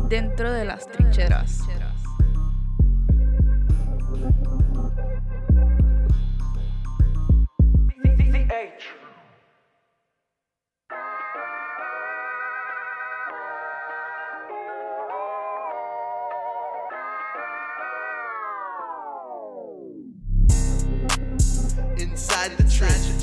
Dentro de las trincheras. Inside the trenches.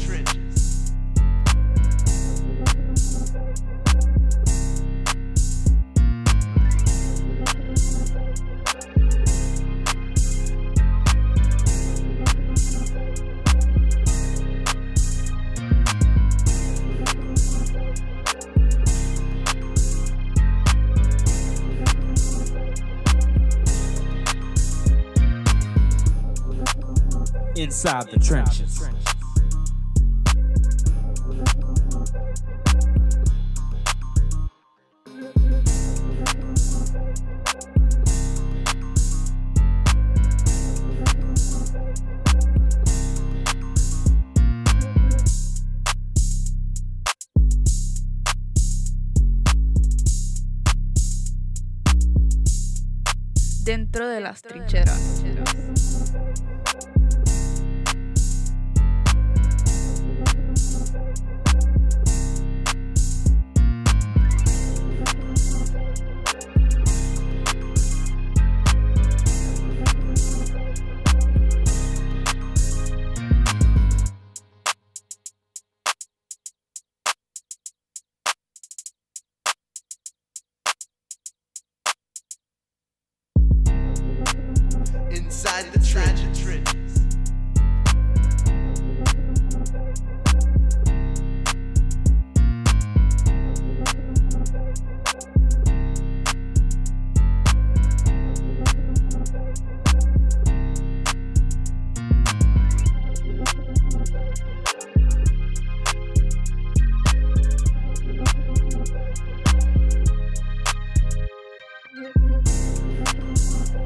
Inside the trenches. Dentro de las trincheras. Inside the trenches.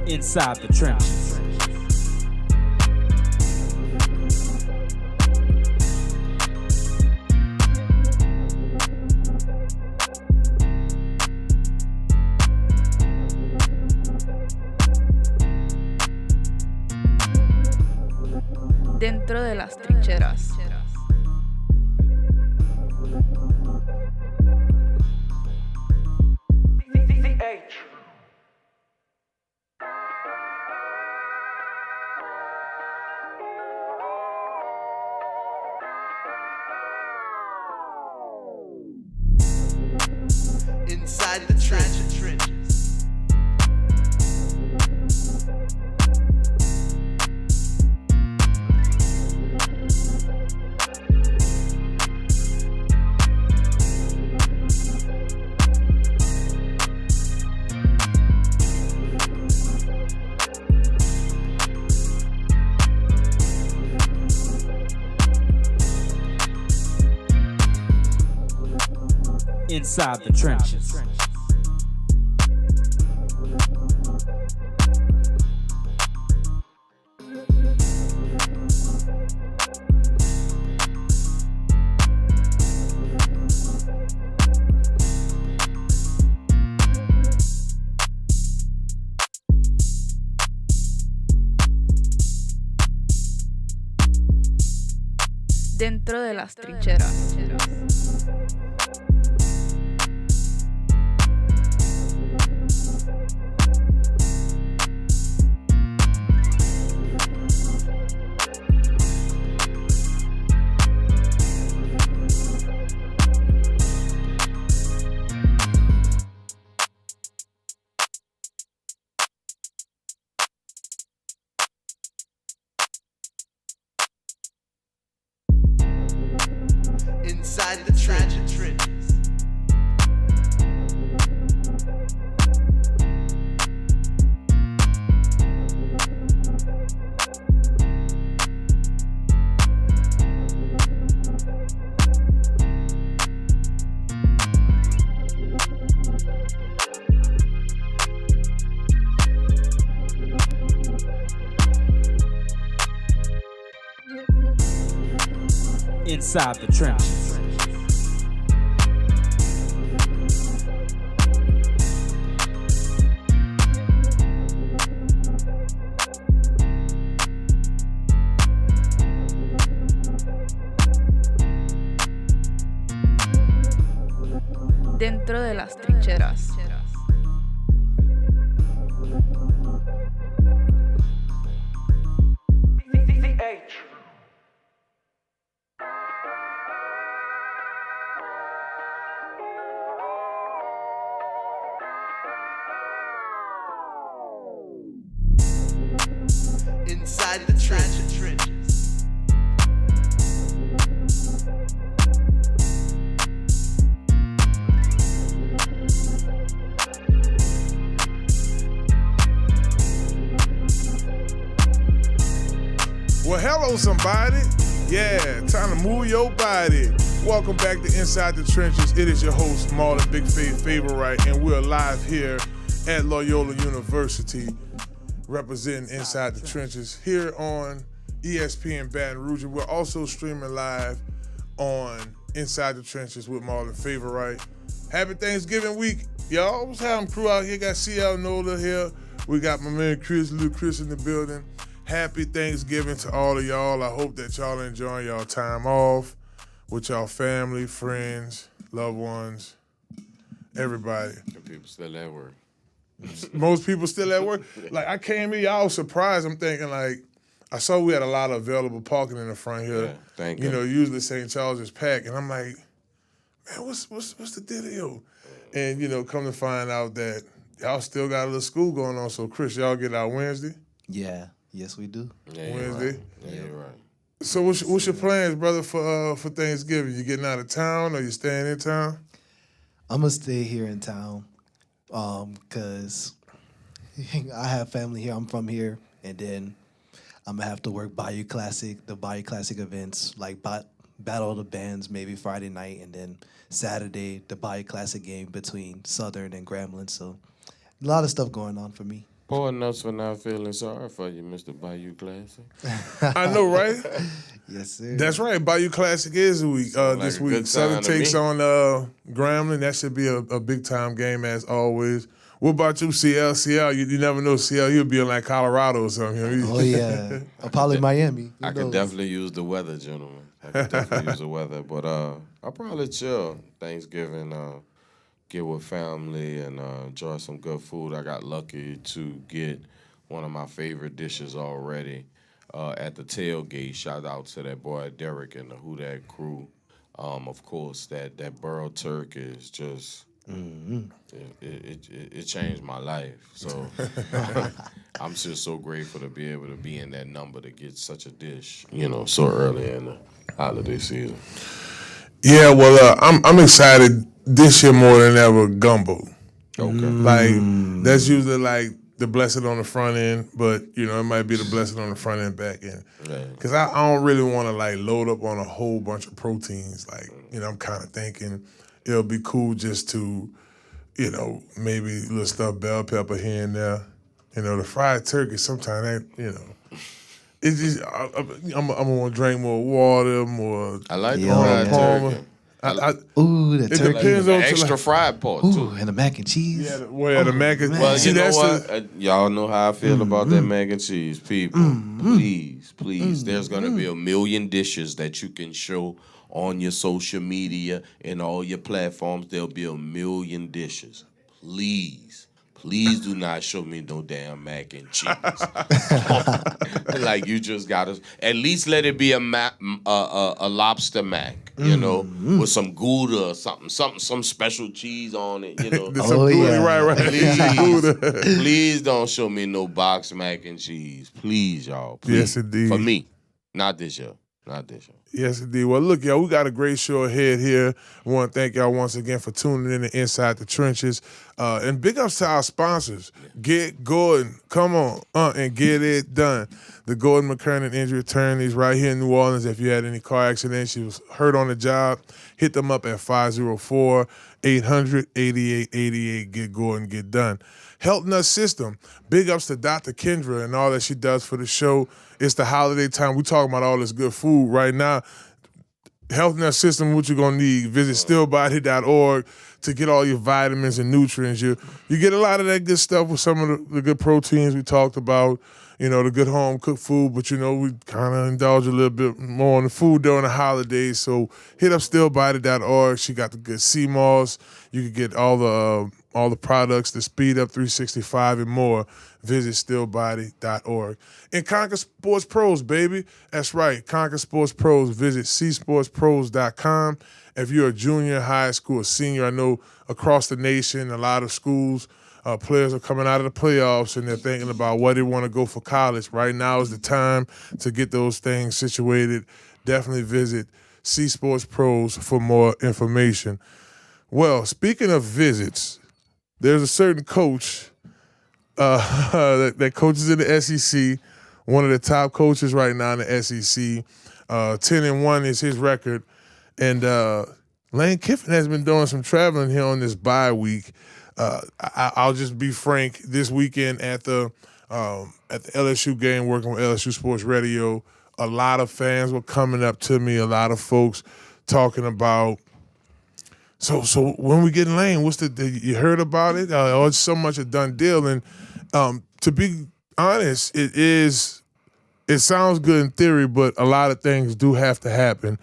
Inside the trenches. Dentro de las trincheras. Inside the trenches. Inside the trenches. Dentro de las trincheras. Inside the trenches. Inside the trenches. Dentro de las trincheras. Inside the trenches. Well, hello, somebody. Yeah, time to move your body. Welcome back to Inside the Trenches. It is your host, Marlon Big Faith Favorite, and we're live here at Loyola University, representing Inside the Trenches here on ESPN Baton Rouge. We're also streaming live on Inside the Trenches with Marlon Favorite. Happy Thanksgiving week, y'all. What's happening, crew out here? Got CL NOLA here. We got my man Chris, Lou Chris in the building. Happy Thanksgiving to all of y'all. I hope that y'all enjoying y'all time off with y'all family, friends, loved ones, everybody. People still at work. Most people still at work. Like, I came here, y'all was surprised. I'm thinking, like, I saw we had a lot of available parking in the front here. Yeah, thank you you. know, usually St. Charles is packed. And I'm like, man, what's the dealio? And, you know, come to find out that y'all still got a little school going on. So, Chris, y'all get out Wednesday? Yeah, yes we do. Yeah, you're Wednesday? right. Yeah, you're right. So what's your plans, brother, for Thanksgiving? You getting out of town or you staying in town? I'm gonna stay here in town, cause I have family here. I'm from here, and then I'm gonna have to work the Bayou Classic events, like Battle of the Bands, maybe Friday night, and then Saturday the Bayou Classic game between Southern and Grambling. So a lot of stuff going on for me. Poor nuts for not feeling sorry for you, Mr. Bayou Classic. I know, right? Yes, sir. That's right. Bayou Classic is this like a week. good Southern time to takes me. on Grambling. That should be a big time game as always. What about you, CL? CL, you never know. CL, he'll be in like Colorado or something. Oh yeah, or probably Miami. Who I could knows? definitely use the weather, gentlemen. I could definitely use the weather. But I'll probably chill Thanksgiving, get with family and enjoy some good food. I got lucky to get one of my favorite dishes already at the tailgate. Shout out to that boy Derek and the Who Dat crew. Of course, that burro turkey is just it changed my life. So I'm just so grateful to be able to be in that number to get such a dish, so early in the holiday season. Yeah, well, I'm excited this year more than ever. Gumbo. Okay. Like that's usually like the blessing on the front end, but it might be the blessing on the front end, back end. Because I don't really want to like load up on a whole bunch of proteins. Like I'm kind of thinking it'll be cool just to, maybe a little stuffed bell pepper here and there. The fried turkey sometimes it's just I'm gonna want to drink more water, more. I like the Yo, fried Palmer. turkey. Ooh, the It turkey. depends The on extra fried part, Ooh, too. and the mac and cheese. Yeah, the mac and Well, see, you know that's what? Y'all know how I feel about that mac and cheese. People, please. There's going to be a million dishes that you can show on your social media and all your platforms. There'll be a million dishes. Please do not show me no damn mac and cheese. Like, you just got to, at least let it be a lobster mac, with some Gouda or something, some special cheese on it, There's some Gouda, yeah. right. Please don't show me no box mac and cheese. Please, y'all. Please. Yes, indeed. For me. Not this year. Yes, indeed. Well, look, y'all, we got a great show ahead here. I want to thank y'all once again for tuning in to Inside the Trenches. And big ups to our sponsors. Get Gordon. Come on, and get it done. The Gordon McKernan Injury Attorneys right here in New Orleans. If you had any car accidents, you was hurt on the job, hit them up at 504-800-8888. Get Gordon, get done. Health Nut System. Big ups to Dr. Kendra and all that she does for the show. It's the holiday time. We talking about all this good food right now. Health Nut System, what you're going to need. Visit stillbody.org to get all your vitamins and nutrients. You get a lot of that good stuff with some of the good proteins we talked about. the good home cooked food, but we kind of indulge a little bit more on the food during the holidays. So hit up stillbody.org. She got the good sea moss. You can get all the products, the Speed Up 365 and more. Visit stillbody.org. And Conquer Sports Pros, baby. That's right, Conquer Sports Pros. Visit csportspros.com. If you're a junior, high school, or senior, I know across the nation, a lot of schools, players are coming out of the playoffs and they're thinking about where they want to go for college. Right now is the time to get those things situated. Definitely visit C Sports Pros for more information. Well, speaking of visits, there's a certain coach that coaches in the SEC, one of the top coaches right now in the SEC. 10-1 is his record. And Lane Kiffin has been doing some traveling here on this bye week. I'll just be frank. This weekend at the LSU game, working with LSU Sports Radio, a lot of fans were coming up to me. A lot of folks talking about, so when we get Lane, you heard about it? It's so much a done deal. And to be honest, it sounds good in theory, but a lot of things do have to happen.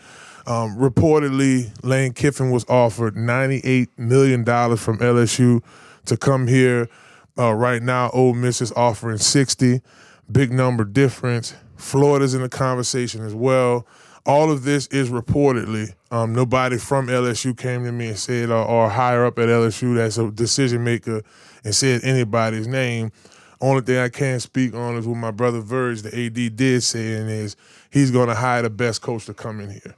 Reportedly, Lane Kiffin was offered $98 million from LSU to come here. Right now, Ole Miss is offering $60. Big number difference. Florida's in the conversation as well. All of this is reportedly. Nobody from LSU came to me and said, or higher up at LSU that's a decision maker and said anybody's name. Only thing I can speak on is what my brother Verge, the AD, did say, and is he's going to hire the best coach to come in here.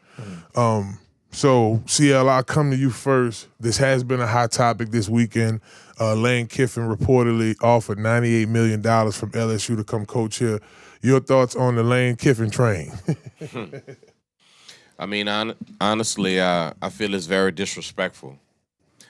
So, CL, I'll come to you first. This has been a hot topic this weekend. Lane Kiffin reportedly offered $98 million from LSU to come coach here. Your thoughts on the Lane Kiffin train? I mean, honestly, I feel it's very disrespectful.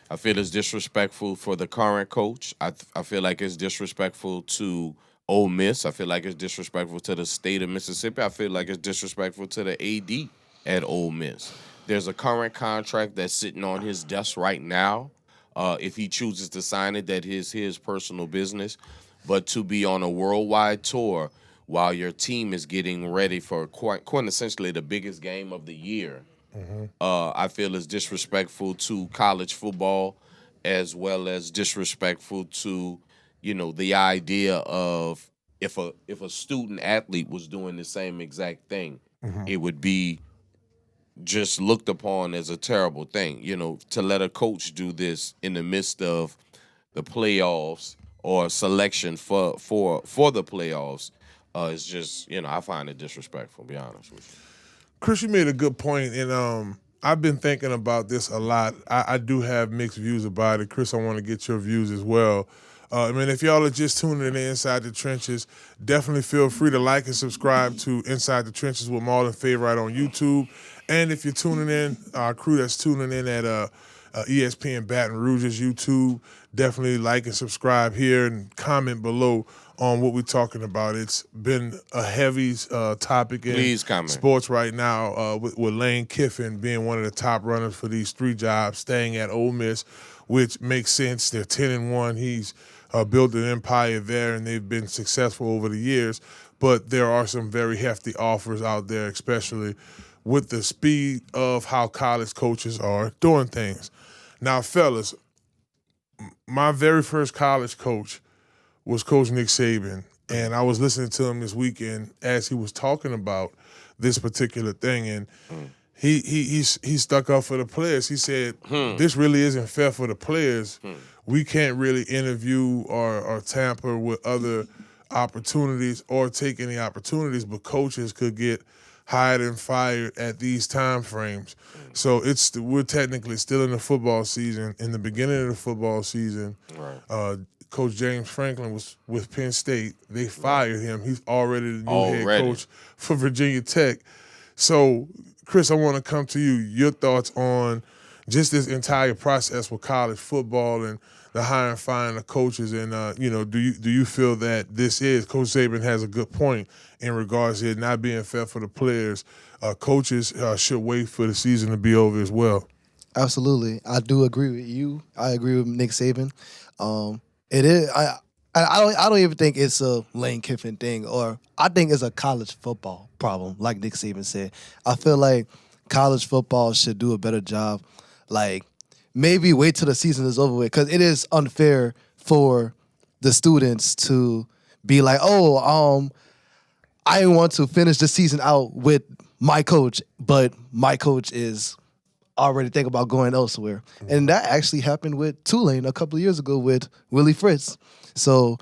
I feel it's disrespectful for the current coach. I feel like it's disrespectful to Ole Miss. I feel like it's disrespectful to the state of Mississippi. I feel like it's disrespectful to the AD at Ole Miss. There's a current contract that's sitting on his desk right now. If he chooses to sign it, that is his personal business. But to be on a worldwide tour while your team is getting ready for quintessentially the biggest game of the year, I feel is disrespectful to college football, as well as disrespectful to, the idea of if a student athlete was doing the same exact thing, it would be just looked upon as a terrible thing. To let a coach do this in the midst of the playoffs or selection for the playoffs is just, I find it disrespectful, to be honest with you. Chris, you made a good point, and I've been thinking about this a lot. I do have mixed views about it. Chris, I want to get your views as well. If y'all are just tuning in to Inside the Trenches, definitely feel free to like and subscribe to Inside the Trenches with Marlon Favorite on YouTube. And if you're tuning in, our crew that's tuning in at ESPN Baton Rouge's YouTube, definitely like and subscribe here and comment below on what we're talking about. It's been a heavy topic in sports right now with Lane Kiffin being one of the top runners for these 3 jobs, staying at Ole Miss, which makes sense. They're 10-1. He's built an empire there, and they've been successful over the years. But there are some very hefty offers out there, especially with the speed of how college coaches are doing things. Now, fellas, my very first college coach was Coach Nick Saban, and I was listening to him this weekend as he was talking about this particular thing, and he stuck up for the players. He said, this really isn't fair for the players. We can't really interview or tamper with other opportunities or take any opportunities, but coaches could get hired and fired at these time frames. So we're technically still in the football season. In the beginning of the football season, Coach James Franklin was with Penn State. They fired him. He's already the new head coach for Virginia Tech. So, Chris, I want to come to you. Your thoughts on just this entire process with college football and the hiring and firing of coaches, and do you feel that this is Coach Saban has a good point in regards to it not being fair for the players? Coaches should wait for the season to be over as well. Absolutely, I do agree with you. I agree with Nick Saban. It is. I I don't even think it's a Lane Kiffin thing, or I think it's a college football problem, like Nick Stevens said. I feel like college football should do a better job. Like, maybe wait till the season is over with, because it is unfair for the students to be like, I want to finish the season out with my coach, but my coach is already thinking about going elsewhere. And that actually happened with Tulane a couple of years ago with Willie Fritz. So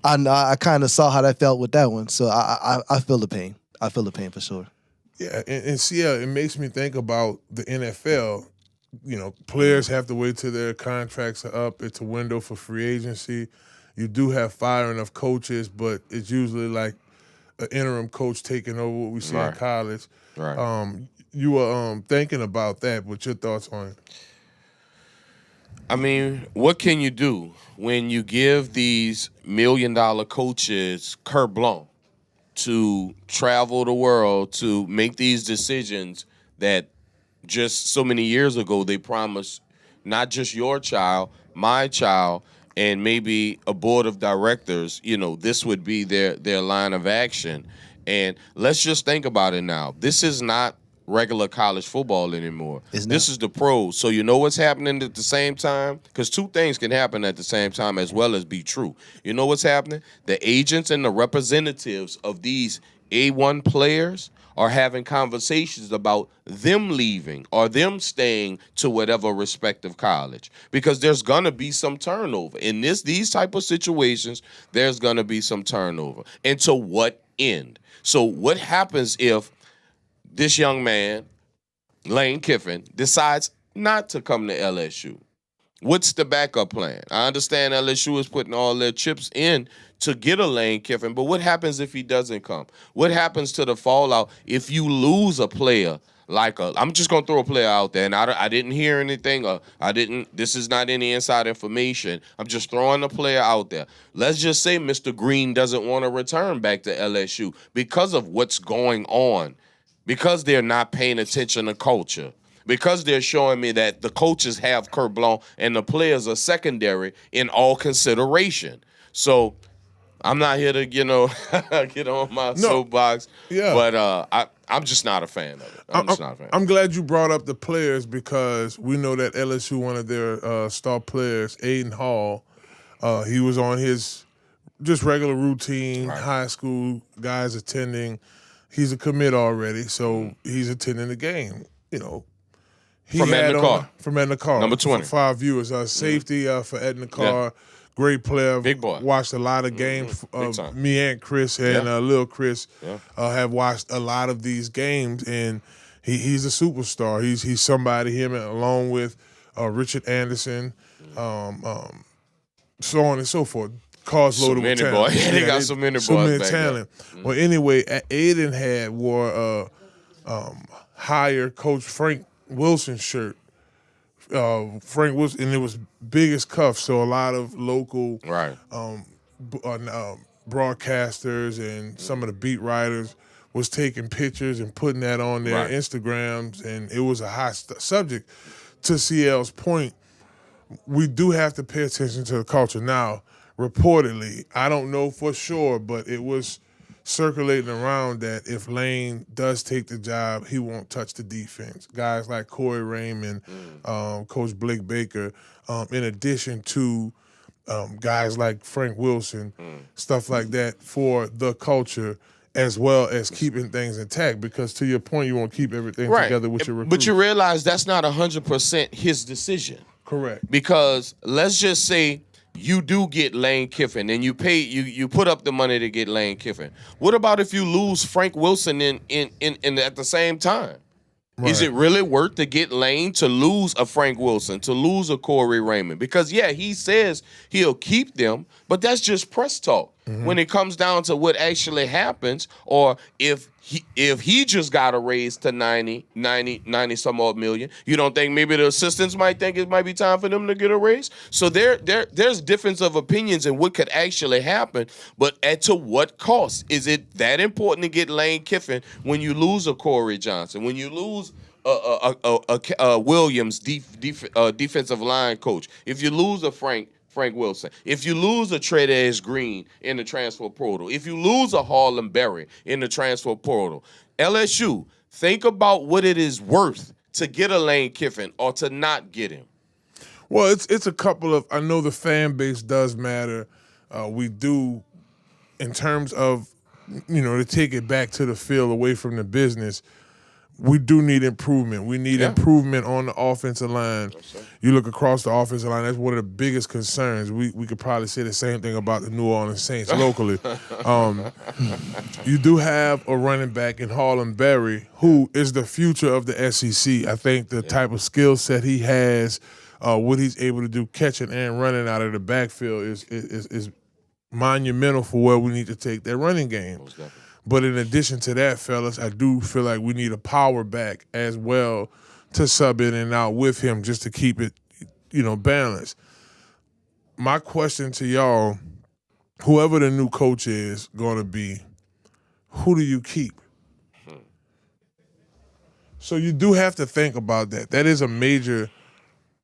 I kind of saw how that felt with that one. So I feel the pain. I feel the pain for sure. Yeah, and see, it makes me think about the NFL. You know, players have to wait till their contracts are up. It's a window for free agency. You do have firing of coaches, but it's usually like an interim coach taking over what we see in college. Right. You were thinking about that. What's your thoughts on it? I mean, what can you do when you give these $1 million coaches carte blanche to travel the world to make these decisions that just so many years ago they promised not just your child, my child, and maybe a board of directors, this would be their line of action. And let's just think about it now. This is not regular college football anymore. This is the pros. So you know what's happening at the same time? Because two things can happen at the same time as well as be true. You know what's happening? The agents and the representatives of these A1 players are having conversations about them leaving or them staying to whatever respective college, because there's gonna be some turnover in these type of situations. There's gonna be some turnover, and to what end? So what happens if this young man, Lane Kiffin, decides not to come to LSU? What's the backup plan? I understand LSU is putting all their chips in to get a Lane Kiffin, but what happens if he doesn't come? What happens to the fallout if you lose a player like I'm just going to throw a player out there, and I didn't hear anything, this is not any inside information. I'm just throwing a player out there. Let's just say Mr. Green doesn't want to return back to LSU because of what's going on, because they're not paying attention to culture, because they're showing me that the coaches have carte blanche and the players are secondary in all consideration. So I'm not here to, get on my soapbox, but I'm just not a fan of it. I'm just not a fan. I'm glad you brought up the players, because we know that LSU, one of their star players, Aiden Hall, he was on his just regular routine, high school guys attending. He's a commit already, so he's attending the game. He from Edna Carr. From Edna Carr. Number 20. For our viewers. Safety for Edna Carr. Yeah. Great player. Big boy. Watched a lot of games. Me and Chris and Lil Chris have watched a lot of these games, and he's a superstar. He's somebody, him along with Richard Anderson, so on and so forth. Cars loaded with talent. They got so many boys back talent. Well, anyway, Aiden wore hire Coach Frank Wilson shirt. Frank Wilson, and it was biggest cuff, so a lot of local broadcasters and some of the beat writers was taking pictures and putting that on their Instagrams, and it was a hot subject. To CL's point, we do have to pay attention to the culture. Now, reportedly, I don't know for sure, but it was circulating around that if Lane does take the job, he won't touch the defense. Guys like Corey Raymond, Coach Blake Baker, in addition to guys like Frank Wilson, stuff like that for the culture, as well as keeping things intact. Because to your point, you want to keep everything together with your recruits. But you realize that's not 100% his decision. Correct. Because let's just say you do get Lane Kiffin and you put up the money to get Lane Kiffin. What about if you lose Frank Wilson in at the same time? Right. Is it really worth to get Lane to lose a Frank Wilson, to lose a Corey Raymond? Because he says he'll keep them, but that's just press talk. Mm-hmm. When it comes down to what actually happens, or if he just got a raise to 90 some odd million, you don't think maybe the assistants might think it might be time for them to get a raise? So there's difference of opinions in what could actually happen, but to what cost? Is it that important to get Lane Kiffin when you lose a Corey Johnson, when you lose a Williams defensive line coach, if you lose a Frank Frank Wilson. If you lose a Jerez Green in the transfer portal, if you lose a Harlem Berry in the transfer portal, LSU, think about what it is worth to get a Lane Kiffin or to not get him. Well, it's a couple of. I know the fan base does matter. We do, in terms of, to take it back to the field, away from the business. We do need improvement. We need improvement on the offensive line. You look across the offensive line, that's one of the biggest concerns. We could probably say the same thing about the New Orleans Saints locally. You do have a running back in Harlem Berry who is the future of the SEC. I think the type of skill set he has, what he's able to do catching and running out of the backfield is monumental for where we need to take that running game. But in addition to that, fellas, I do feel like we need a power back as well to sub in and out with him just to keep it, balanced. My question to y'all, whoever the new coach is going to be, who do you keep? So you do have to think about that. That is a major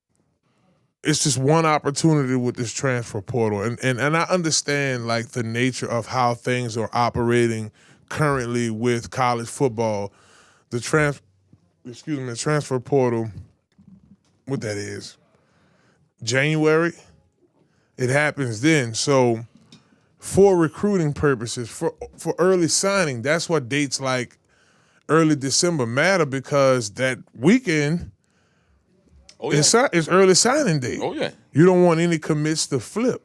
– it's just one opportunity with this transfer portal. And I understand, like, the nature of how things are operating currently with college football. The transfer portal, what that is, January, it happens then. So for recruiting purposes, for early signing, that's what dates like early December matter, because that weekend is early signing day. Oh, yeah. You don't want any commits to flip.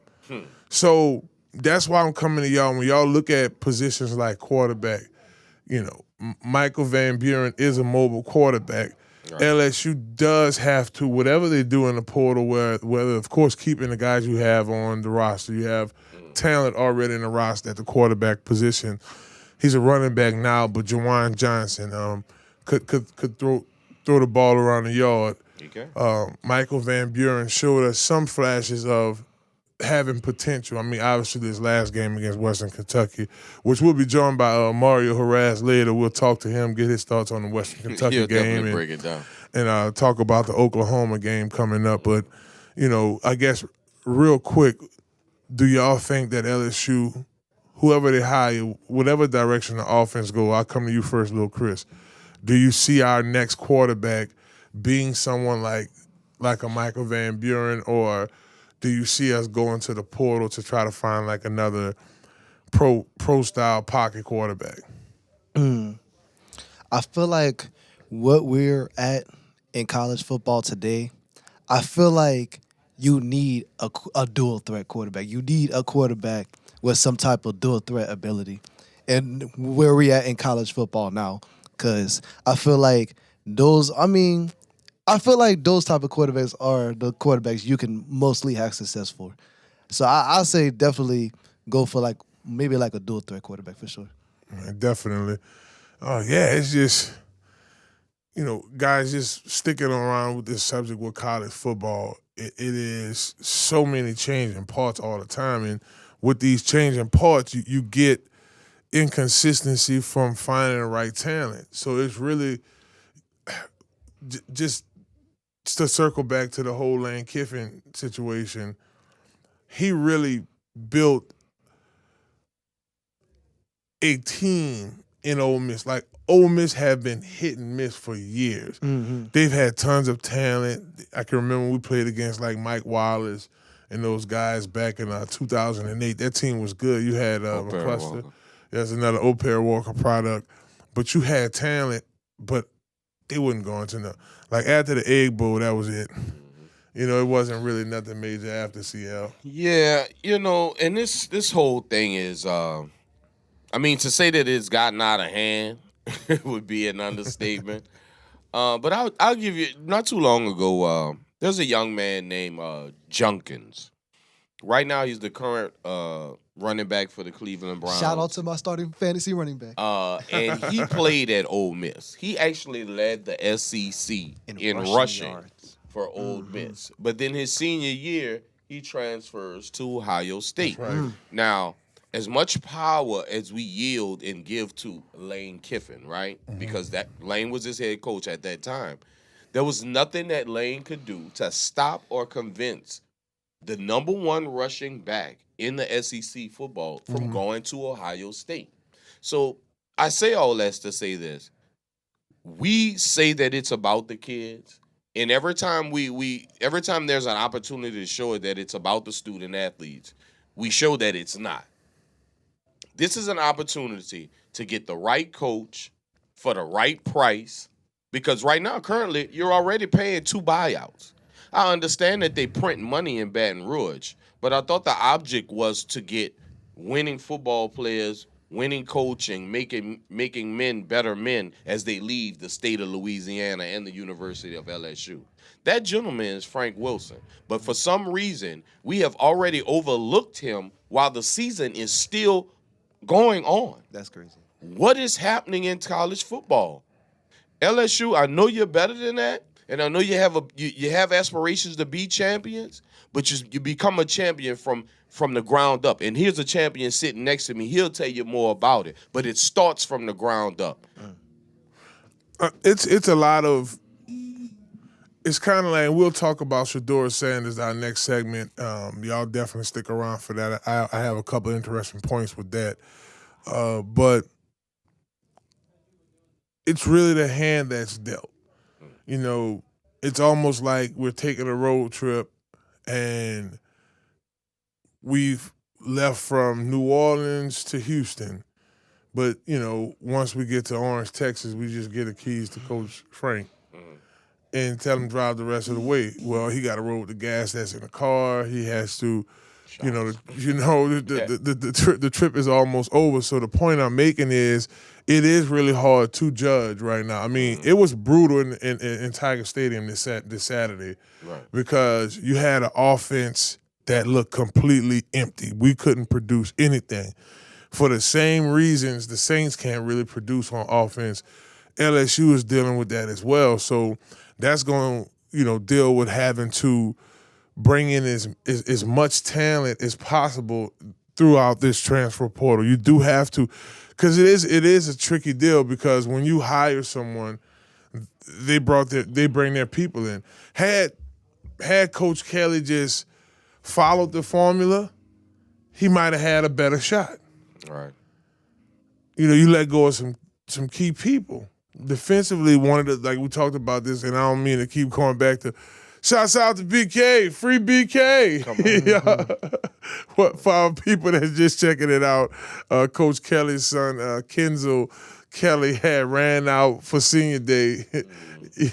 So that's why I'm coming to y'all. When y'all look at positions like quarterback, Michael Van Buren is a mobile quarterback. Right. LSU does have to, whatever they do in the portal, whether, of course, keeping the guys you have on the roster. You have talent already in the roster at the quarterback position. He's a running back now, but Juwan Johnson could throw the ball around the yard. Okay. Michael Van Buren showed us some flashes of having potential. I mean, obviously this last game against Western Kentucky, which will be joined by Mario Jerez later. We'll talk to him, get his thoughts on the Western Kentucky He'll game. definitely break it down. And talk about the Oklahoma game coming up. But, I guess real quick, do y'all think that LSU, whoever they hire, whatever direction the offense go, I'll come to you first, Lil Chris. Do you see our next quarterback being someone like a Michael Van Buren, or do you see us going to the portal to try to find like another pro-style pocket quarterback? I feel like what we're at in college football today, I feel like you need a dual threat quarterback. You need a quarterback with some type of dual threat ability. And where we at in college football now, because I feel like those type of quarterbacks are the quarterbacks you can mostly have success for. So I say definitely go for maybe a dual threat quarterback for sure. Definitely. Oh, yeah, it's just, guys, just sticking around with this subject with college football, it is so many changing parts all the time. And with these changing parts, you get inconsistency from finding the right talent. So it's really just to circle back to the whole Lane Kiffin situation, he really built a team in Ole Miss. Like, Ole Miss have been hit and miss for years. Mm-hmm. They've had tons of talent. I can remember when we played against Mike Wallace and those guys back in 2008. That team was good. You had McCluster. There's another O'Para Walker product. But you had talent, but they wouldn't go into nothing. After the Egg Bowl, that was it. It wasn't really nothing major after CL. Yeah, and this whole thing is, to say that it's gotten out of hand would be an understatement. But I'll give you, not too long ago, there's a young man named Junkins. Right now, he's the current running back for the Cleveland Browns. Shout out to my starting fantasy running back. And he played at Ole Miss. He actually led the SEC in rushing for Ole Miss. But then his senior year, he transfers to Ohio State. That's right. Now, as much power as we yield and give to Lane Kiffin, right? Mm-hmm. Because Lane was his head coach at that time. There was nothing that Lane could do to stop or convince the number one rushing back in the SEC football from going to Ohio State. So I say all that to say this. We say that it's about the kids, and every time every time there's an opportunity to show it that it's about the student athletes, we show that it's not. This is an opportunity to get the right coach for the right price, because right now, currently, you're already paying 2 buyouts. I understand that they print money in Baton Rouge, but I thought the object was to get winning football players, winning coaching, making men better men as they leave the state of Louisiana and the University of LSU. That gentleman is Frank Wilson, but for some reason, we have already overlooked him while the season is still going on. That's crazy. What is happening in college football? LSU, I know you're better than that, and I know you have aspirations to be champions, but you become a champion from the ground up. And here's a champion sitting next to me. He'll tell you more about it, but it starts from the ground up. It's a lot of. It's kind of like, and we'll talk about Shedeur Sanders our next segment. Y'all definitely stick around for that. I have a couple of interesting points with that, but it's really the hand that's dealt. You know, it's almost like we're taking a road trip and we've left from New Orleans to Houston. But, you know, once we get to Orange, Texas, we just get the keys to Coach Frank and tell him to drive the rest of the way. Well, he got to roll with the gas that's in the car. He has to, the trip is almost over. So the point I'm making is it is really hard to judge right now. I mean, it was brutal in Tiger Stadium this Saturday, Right. because you had an offense that looked completely empty. We couldn't produce anything. For the same reasons the Saints can't really produce on offense, LSU is dealing with that as well. So that's going to, deal with having to bring in as much talent as possible throughout this transfer portal. You do have to, because it is a tricky deal, because when you hire someone, they bring their people in. Had Coach Kelly just followed the formula, he might have had a better shot. Right. You let go of some key people. Defensively, like we talked about this, and I don't mean to keep going back to, shouts out to BK, free BK. Come on. For our people that's just checking it out, Coach Kelly's son, Kenzel Kelly, had ran out for senior day,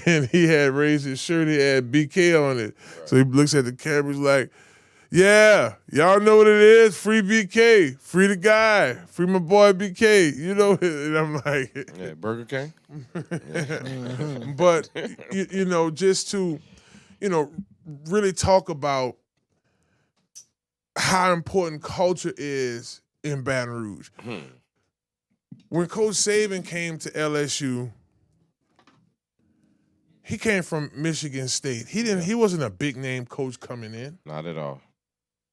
and he had raised his shirt. He had BK on it. Right. So he looks at the cameras like, yeah, y'all know what it is. Free BK, free the guy, free my boy BK. And I'm like, yeah, Burger King. But just to, really talk about how important culture is in Baton Rouge. When Coach Saban came to LSU, he came from Michigan State. He wasn't a big name coach coming in. Not at all.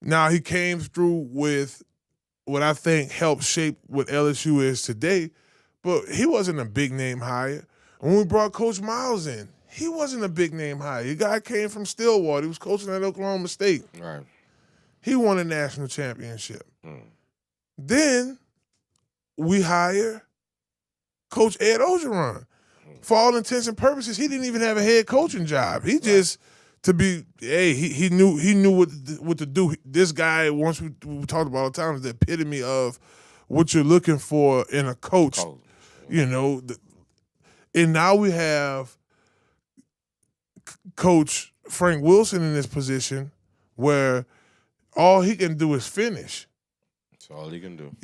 Now, he came through with what I think helped shape what LSU is today, but he wasn't a big name hire. When we brought Coach Miles in, he wasn't a big name hire. The guy came from Stillwater. He was coaching at Oklahoma State. Right. He won a national championship. Then we hire Coach Ed Ogeron. For all intents and purposes, he didn't even have a head coaching job. He just he knew what to do. This guy, once we talked about all the time, is the epitome of what you're looking for in a coach. And now we have Coach Frank Wilson in this position where all he can do is finish. That's all he can do.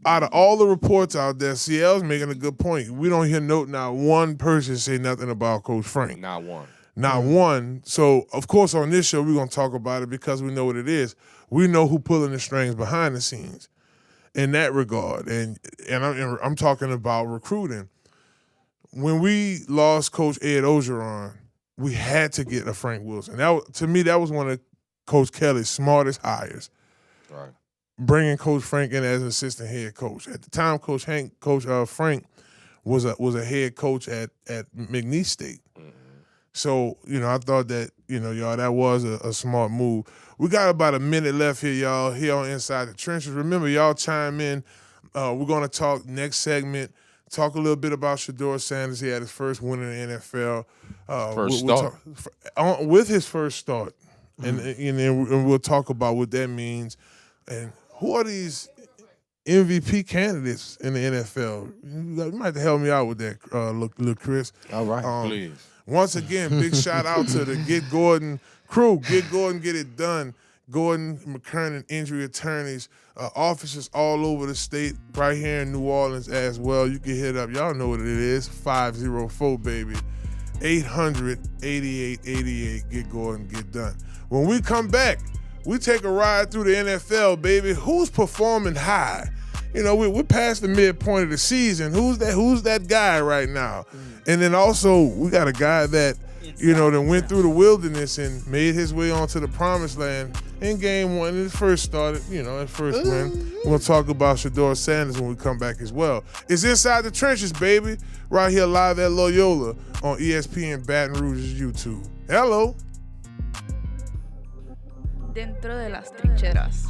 Out of all the reports out there, CL's making a good point. We don't hear not one person say nothing about Coach Frank. Not one. Not one. So, of course, on this show, we're going to talk about it because we know what it is. We know who pulling the strings behind the scenes in that regard. And I'm talking about recruiting. When we lost Coach Ed Ogeron, we had to get a Frank Wilson. To me, that was one of Coach Kelly's smartest hires. Right. Bringing Coach Frank in as assistant head coach. At the time, Coach Frank was a head coach at McNeese State. So, I thought that, y'all, that was a smart move. We got about a minute left here, y'all, here on Inside the Trenches. Remember, y'all chime in. We're going to talk next segment, talk a little bit about Shedeur Sanders. He had his first win in the NFL. With his first start. And we'll talk about what that means. And who are these MVP candidates in the NFL? You might have to help me out with that, little Chris. All right. Please. Once again, big shout out to the Get Gordon crew. Get Gordon, get it done. Gordon McKernan Injury Attorneys, offices all over the state, right here in New Orleans as well. You can hit up, y'all know what it is, 504, baby. 800-8888. Get Gordon, get done. When we come back, we take a ride through the NFL, baby. Who's performing high? We're past the midpoint of the season. Who's that guy right now? And then also, we got a guy that, that went through the wilderness and made his way onto the promised land in game one. It first started, at first win. We'll talk about Shedeur Sanders when we come back as well. It's Inside the Trenches, baby. Right here live at Loyola on ESPN Baton Rouge's YouTube. Hello. Dentro de las trincheras.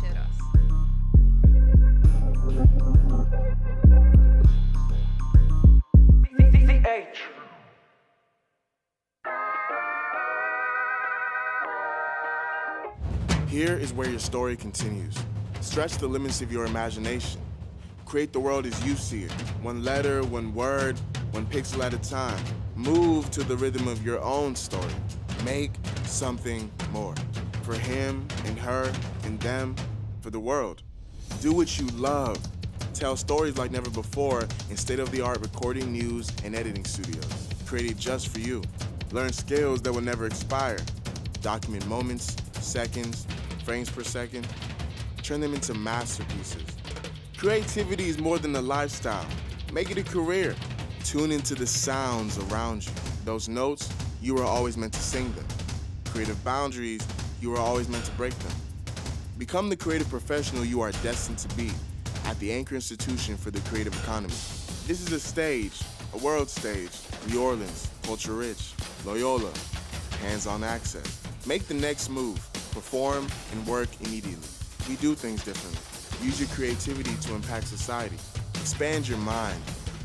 Here is where your story continues. Stretch the limits of your imagination. Create the world as you see it. One letter, one word, one pixel at a time. Move to the rhythm of your own story. Make something more. For him and her and them, for the world. Do what you love. Tell stories like never before in state-of-the-art recording, news, and editing studios. Created just for you. Learn skills that will never expire. Document moments, seconds, frames per second. Turn them into masterpieces. Creativity is more than a lifestyle. Make it a career. Tune into the sounds around you. Those notes, you were always meant to sing them. Creative boundaries, you were always meant to break them. Become the creative professional you are destined to be at the Anchor Institution for the Creative Economy. This is a stage, a world stage. New Orleans, culture rich. Loyola, hands-on access. Make the next move. Perform and work immediately. We do things differently. Use your creativity to impact society. Expand your mind.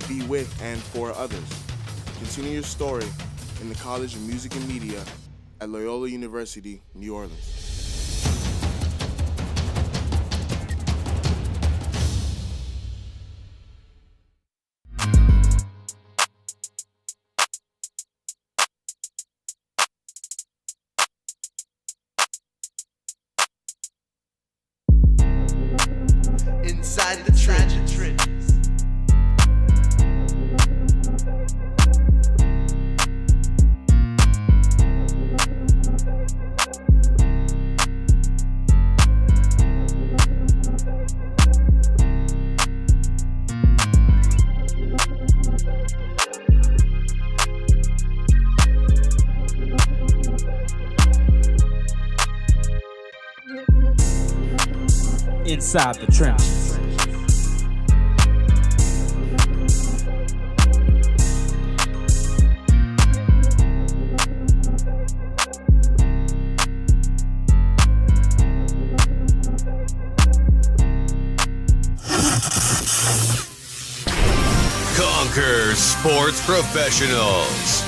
Be with and for others. Continue your story in the College of Music and Media at Loyola University, New Orleans. Inside the trenches. Inside the Trenches. Conquer Sports Professionals.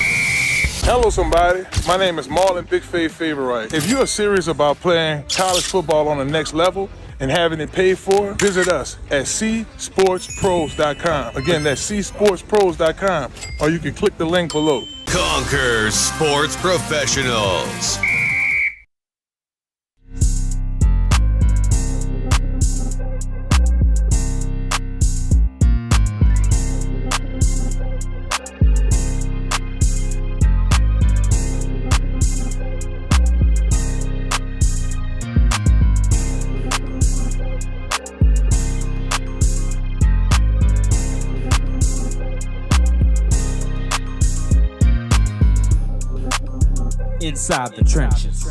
Hello, somebody. My name is Marlon Big Faith Favorite. If you're serious about playing college football on the next level and having it paid for, visit us at csportspros.com. Again, that's csportspros.com, or you can click the link below. Conquer Sports Professionals. Inside the Trenches.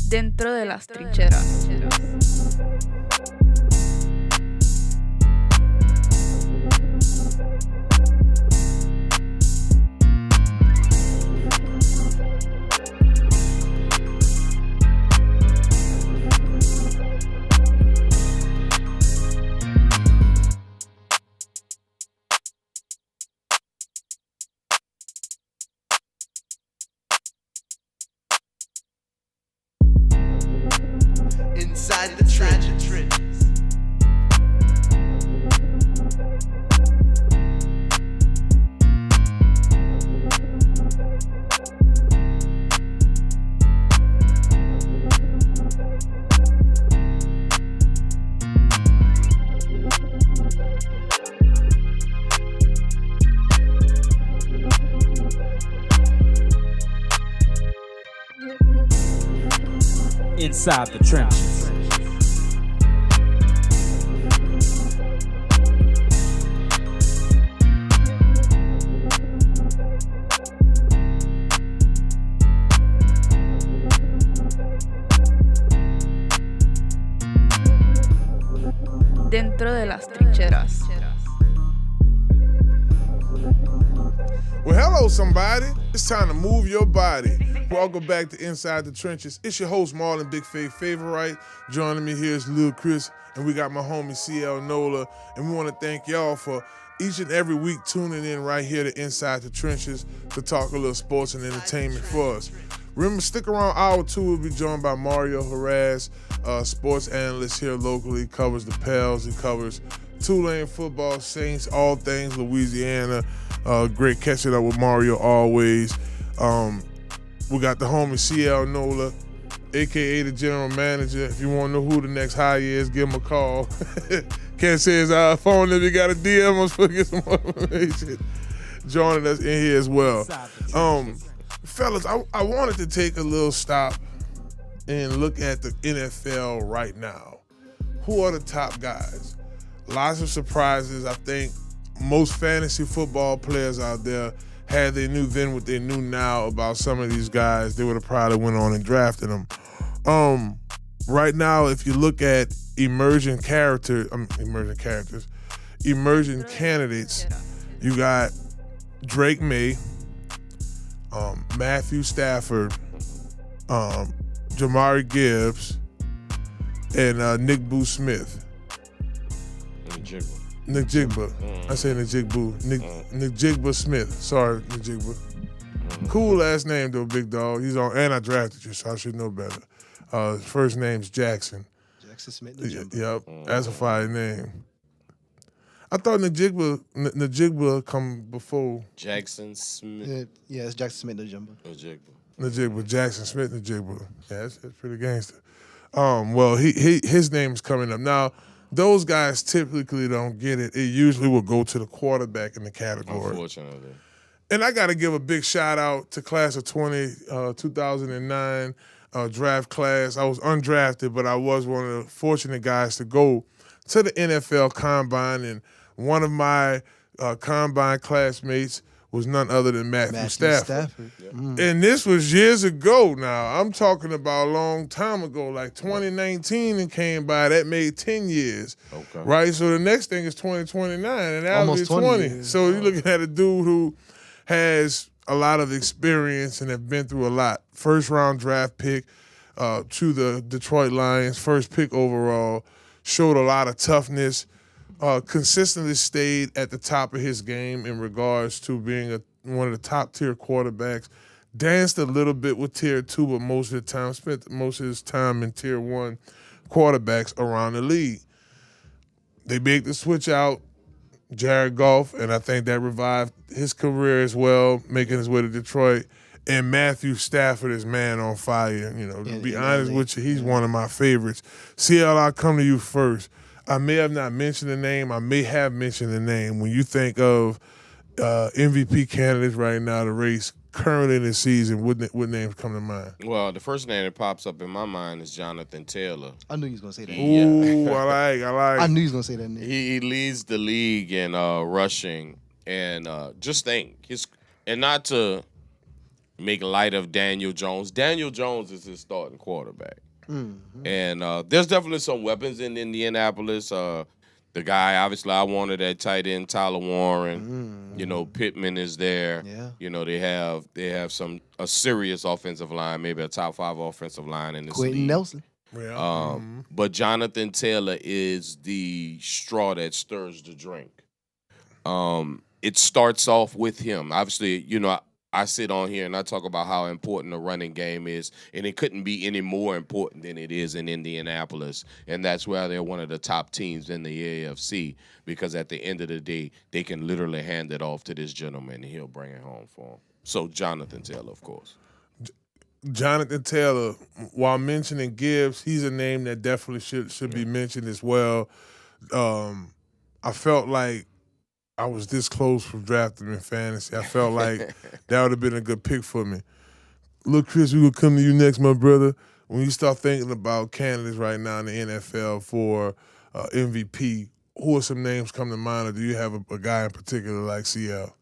Dentro de las trincheras. Inside the trenches. Inside the trenches. Dentro de las trincheras. Well, hello, somebody. It's time to move your body. Welcome back to Inside the Trenches. It's your host, Marlon, Big Faith Favorite. Joining me here is Lil Chris, and we got my homie CL NOLA. And we want to thank y'all for each and every week tuning in right here to Inside the Trenches to talk a little sports and entertainment for us. Remember, stick around hour 2. We'll be joined by Mario Jerez, sports analyst here locally. He covers the Pels. He covers Tulane football, Saints, all things Louisiana. Great catching up with Mario always. We got the homie CL NOLA, a.k.a. the general manager. If you want to know who the next hire is, give him a call. Can't say his phone if you got a DM us for get some more information. Joining us in here as well. Fellas, I wanted to take a little stop and look at the NFL right now. Who are the top guys? Lots of surprises. I think most fantasy football players out there, had they knew then what they knew now about some of these guys, they would have probably went on and drafted them. Right now, if you look at emerging candidates, you got Drake May, Matthew Stafford, Jamari Gibbs, and Nick Boo Smith. Nick Jigba. I say Nick Jigba. Nick Jigba Smith. Sorry, Nick Jigba. Cool last name though, big dog. He's on, and I drafted you, so I should know better. His first name's Jackson. Jackson Smith. Yep, that's a fire name. I thought Najigba come before. Jackson Smith. Yeah, it's Jackson Smith Najigba. Najigba, Jackson Smith Najigba. Yeah, that's pretty gangster. Well, his name's coming up now. Those guys typically don't get it. It usually will go to the quarterback in the category. Unfortunately. And I got to give a big shout out to class of 2009 draft class. I was undrafted, but I was one of the fortunate guys to go to the NFL Combine, and one of my Combine classmates was none other than Matthew Stafford. Yep. And this was years ago now. I'm talking about a long time ago, like 2019 and came by. That made 10 years. Okay. Right? So the next thing is 2029, and that'll be Almost 20 years. So you're looking at a dude who has a lot of experience and have been through a lot. First round draft pick to the Detroit Lions, first pick overall, showed a lot of toughness, consistently stayed at the top of his game in regards to being one of the top tier quarterbacks. Danced a little bit with tier 2, but most of the time spent most of his time in tier 1 quarterbacks around the league. They made the switch out, Jared Goff, and I think that revived his career as well, making his way to Detroit. And Matthew Stafford is man on fire. You know, to be honest with you, he's one of my favorites. CL, I'll come to you first. I may have not mentioned the name. I may have mentioned the name. When you think of MVP candidates right now, the race currently in the season, what names come to mind? Well, the first name that pops up in my mind is Jonathan Taylor. I knew he was going to say that. Ooh, I like. I knew he was going to say that name. He leads the league in rushing, and just think, not to make light of Daniel Jones. Daniel Jones is his starting quarterback. And there's definitely some weapons in Indianapolis. The guy, obviously, I wanted at tight end, Tyler Warren. You know, Pittman is there. Yeah. You know, they have a serious offensive line, maybe a top 5 offensive line in this Quentin league. Nelson. Yeah. But Jonathan Taylor is the straw that stirs the drink. It starts off with him. Obviously, you know, I sit on here and I talk about how important the running game is, and it couldn't be any more important than it is in Indianapolis. And that's why they're one of the top teams in the AFC, because at the end of the day, they can literally hand it off to this gentleman and he'll bring it home for them. So Jonathan Taylor, of course. Jonathan Taylor, while mentioning Gibbs, he's a name that definitely should be mentioned as well. I felt like I was this close from drafting him in fantasy. I felt like that would have been a good pick for me. Look, Chris, we will come to you next, my brother. When you start thinking about candidates right now in the NFL for MVP, who are some names come to mind, or do you have a guy in particular like CL?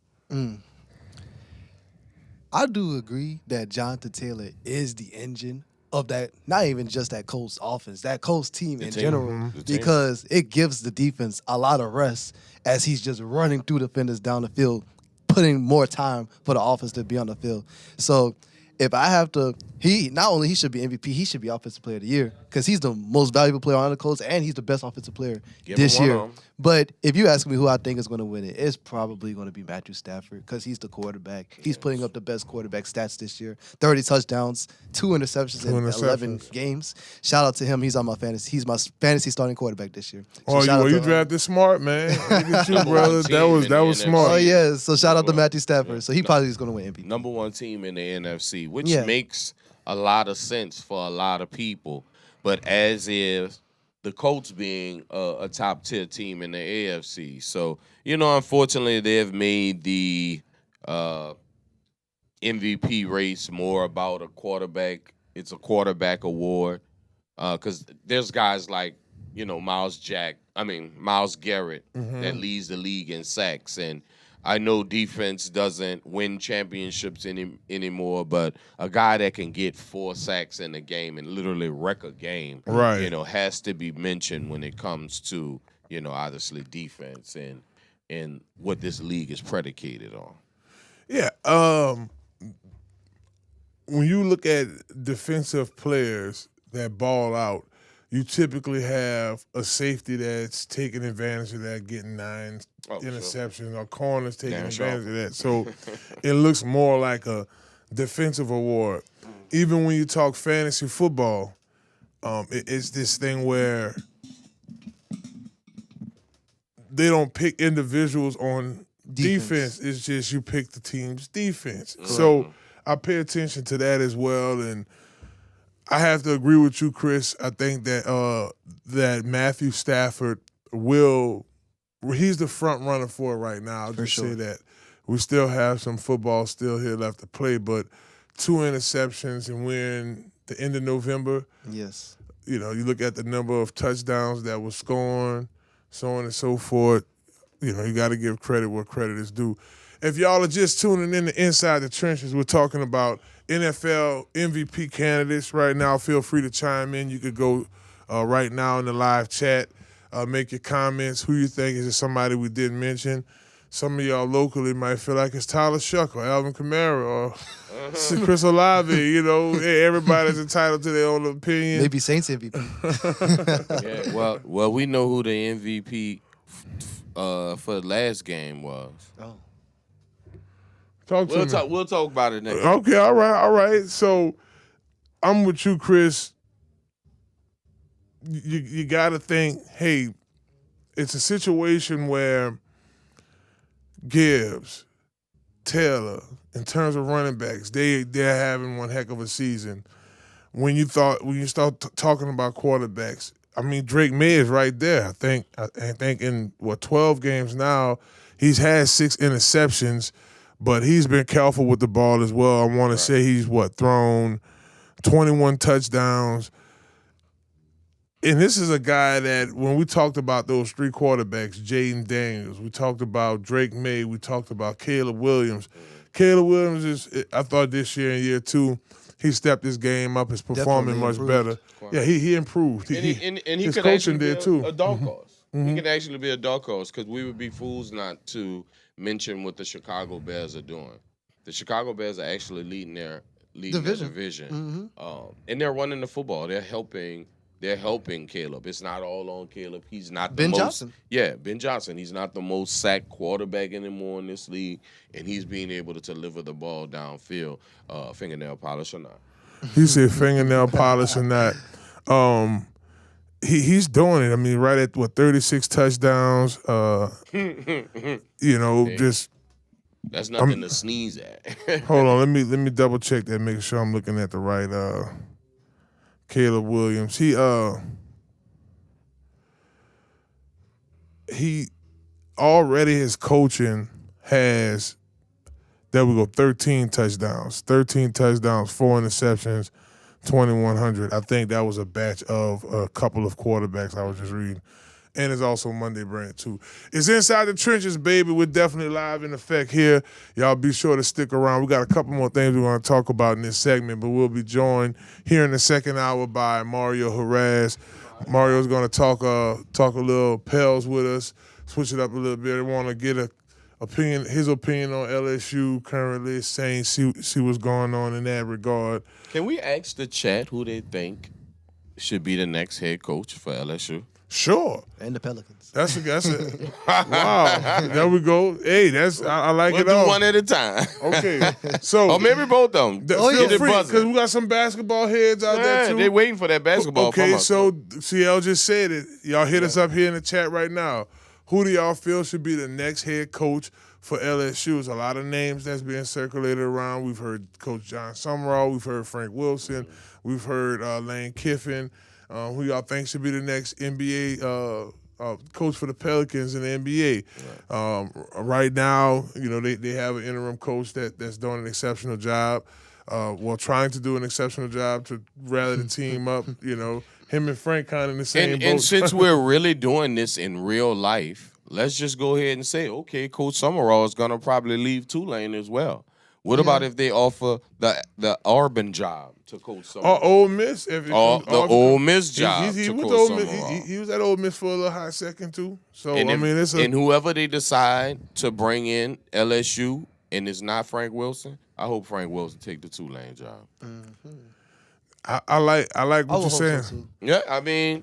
I do agree that Jonathan Taylor is the engine of that, not even just that Colts offense, that Colts team in general, because it gives the defense a lot of rest as he's just running through defenders down the field, putting more time for the offense to be on the field. So if I have to, not only he should be MVP, he should be Offensive Player of the Year, because he's the most valuable player on the Colts and he's the best offensive player this year. But if you ask me who I think is going to win it, it's probably going to be Matthew Stafford, because he's the quarterback. He's putting up the best quarterback stats this year. 30 touchdowns, 2 interceptions in 11 games. Shout out to him. He's on my fantasy. He's my fantasy starting quarterback this year. So you drafted smart, man. Look at you, brother. That was smart. Oh, yeah. So shout out to Matthew Stafford. So he probably is going to win MVP. Number 1 team in the NFC, which makes a lot of sense for a lot of people. But as is the Colts being a top-tier team in the AFC. So, you know, unfortunately, they've made the MVP race more about a quarterback. It's a quarterback award, because there's guys like, you know, Myles Garrett that leads the league in sacks. And I know defense doesn't win championships anymore, but a guy that can get 4 sacks in a game and literally wreck a game, you know, has to be mentioned when it comes to, you know, obviously defense and what this league is predicated on. Yeah. When you look at defensive players that ball out, you typically have a safety that's taking advantage of that, getting 9 interceptions, or corners taking advantage of that. So it looks more like a defensive award. Even when you talk fantasy football, it's this thing where they don't pick individuals on defense. It's just you pick the team's defense. So I pay attention to that as well, and I have to agree with you, Chris. I think that that Matthew Stafford he's the front runner for it right now. I'll just say that. We still have some football still here left to play, but 2 interceptions, and we're in the end of November. Yes. You know, you look at the number of touchdowns that was scored, so on and so forth. You know, you got to give credit where credit is due. If y'all are just tuning in to Inside the Trenches, we're talking about NFL MVP candidates right now. Feel free to chime in. You could go right now in the live chat, make your comments. Who you think is somebody we didn't mention? Some of y'all locally might feel like it's Tyler Shuck or Alvin Kamara or Chris Olave. You know, everybody's entitled to their own opinion. Maybe Saints MVP. Yeah, well, we know who the MVP for the last game was. Oh. We'll talk about it next. Okay, all right. So I'm with you, Chris. You got to think, hey, it's a situation where Gibbs, Taylor, in terms of running backs, they're having one heck of a season. When you start talking about quarterbacks, I mean, Drake May is right there. I think in 12 games now, he's had 6 interceptions, but he's been careful with the ball as well. I want to say he's thrown 21 touchdowns. And this is a guy that, when we talked about those 3 quarterbacks, Jaden Daniels, we talked about Drake May, we talked about Caleb Williams. Caleb Williams I thought this year in year 2, he stepped his game up. His performing Definitely much improved. better. Yeah, he improved. And he his could coaching actually be did too. a dark horse. He could actually be a dark horse because we would be fools not to mention what the Chicago Bears are doing. The Chicago Bears are actually leading their division, and they're running the football. They're helping Caleb. It's not all on Caleb. He's not the Ben most, Johnson. Yeah, Ben Johnson. He's not the most sacked quarterback anymore in this league, and he's being able to deliver the ball downfield, fingernail polish or not. He said fingernail polish or not. He's doing it. I mean, right at 36 touchdowns. Just that's nothing to sneeze at. hold on. Let me double check that. Make sure I'm looking at the right. Caleb Williams. He already his coaching has. There we go. 13 touchdowns. 13 touchdowns. 4 interceptions. 2,100. I think that was a batch of a couple of quarterbacks I was just reading. And it's also Monday brand too. It's Inside the Trenches, baby. We're definitely live in effect here. Y'all be sure to stick around. We got a couple more things we're going to talk about in this segment, but we'll be joined here in the second hour by Mario Jerez. Mario's going to talk a little Pels with us, switch it up a little bit. I want to get his opinion on LSU currently, saying see what's going on in that regard. Can we ask the chat who they think should be the next head coach for LSU? Sure. And the Pelicans. That's it. Wow. There we go. Hey, I like we'll it all. do one at a time. Okay. So or maybe both of them. Feel free, because we got some basketball heads out there too. They're waiting for that basketball. Okay, so CL just said it. Y'all hit us up here in the chat right now. Who do y'all feel should be the next head coach for LSU? There's a lot of names that's being circulated around. We've heard Coach John Summerall. We've heard Frank Wilson. We've heard Lane Kiffin. Who y'all think should be the next NBA coach for the Pelicans in the NBA? Right now, they have an interim coach that's doing an exceptional job. Trying to do an exceptional job to rally the team up. Him and Frank kind of in the same boat. And since we're really doing this in real life, let's just go ahead and say, okay, Coach Summerall is going to probably leave Tulane as well. What about if they offer the Auburn job to Coach Summerall? Or Ole Miss. The Ole Miss job he to was Coach Summerall. He was at Ole Miss for a little hot second, too. So, and and whoever they decide to bring in LSU, and it's not Frank Wilson, I hope Frank Wilson take the Tulane job. Mm-hmm. I like what you're saying. So too. Yeah, I mean,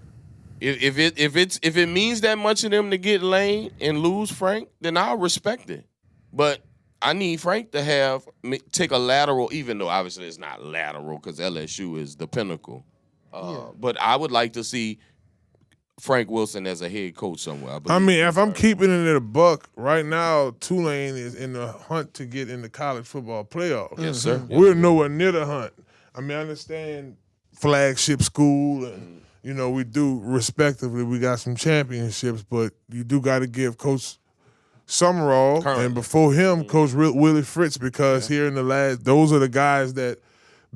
if it means that much to them to get Lane and lose Frank, then I'll respect it. But I need Frank to take a lateral, even though obviously it's not lateral because LSU is the pinnacle. But I would like to see Frank Wilson as a head coach somewhere. I mean, if I'm keeping it at a buck, right now Tulane is in the hunt to get in the college football playoff. Yes, sir. We're nowhere near the hunt. I mean, I understand flagship school and, we do respectively. We got some championships, but you do got to give Coach Summerall and before him, Coach Willie Fritz, because here in the those are the guys that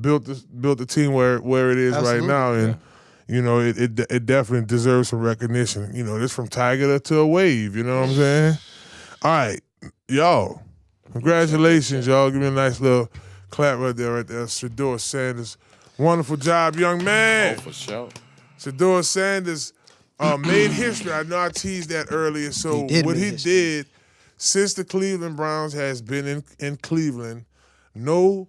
built the team where it is right now, and it definitely deserves some recognition. This from Tiger to a wave. You know what I'm saying? All right, y'all, congratulations, y'all. Give me a nice little clap right there. Shedeur Sanders, wonderful job, young man. Oh, for sure. Shedeur Sanders made history. I know I teased that earlier. So what he did, since the Cleveland Browns has been in Cleveland, no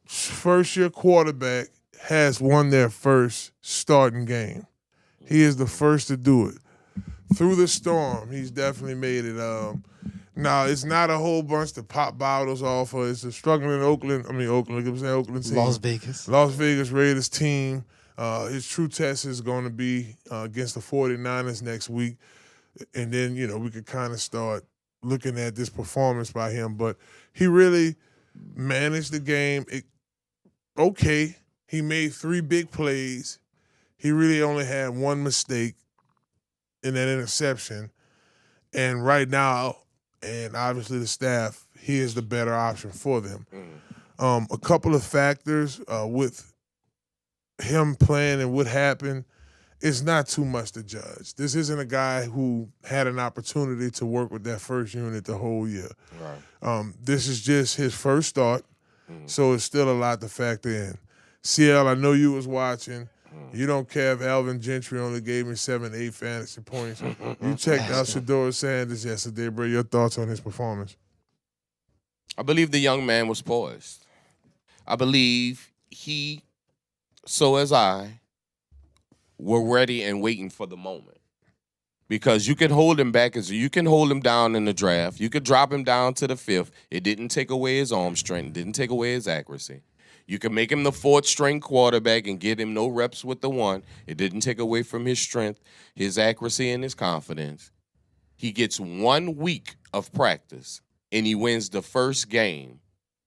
first-year quarterback has won their first starting game. He is the first to do it. Through the storm, he's definitely made it. Now, it's not a whole bunch to pop bottles off of. It's a struggling Oakland team. Las Vegas. Las Vegas Raiders team. His true test is going to be against the 49ers next week. And then, we could kind of start looking at this performance by him. But he really managed the game. Okay, he made 3 big plays. He really only had 1 mistake in that interception. And right now, and obviously the staff, he is the better option for them. A couple of factors with him playing and what happened it's not too much to judge. This isn't a guy who had an opportunity to work with that first unit the whole year. Right. This is just his first start, so it's still a lot to factor in. CL, I know you was watching. You don't care if Alvin Gentry only gave me 7, 8 fantasy points. You checked out Shedeur Sanders yesterday, bro. Your thoughts on his performance? I believe the young man was poised. I believe he, so as I, were ready and waiting for the moment. Because you can hold him back, you can hold him down in the draft. You could drop him down to the 5th. It didn't take away his arm strength. It didn't take away his accuracy. You can make him the 4th-string quarterback and get him no reps with the 1. It didn't take away from his strength, his accuracy, and his confidence. He gets 1 week of practice, and he wins the first game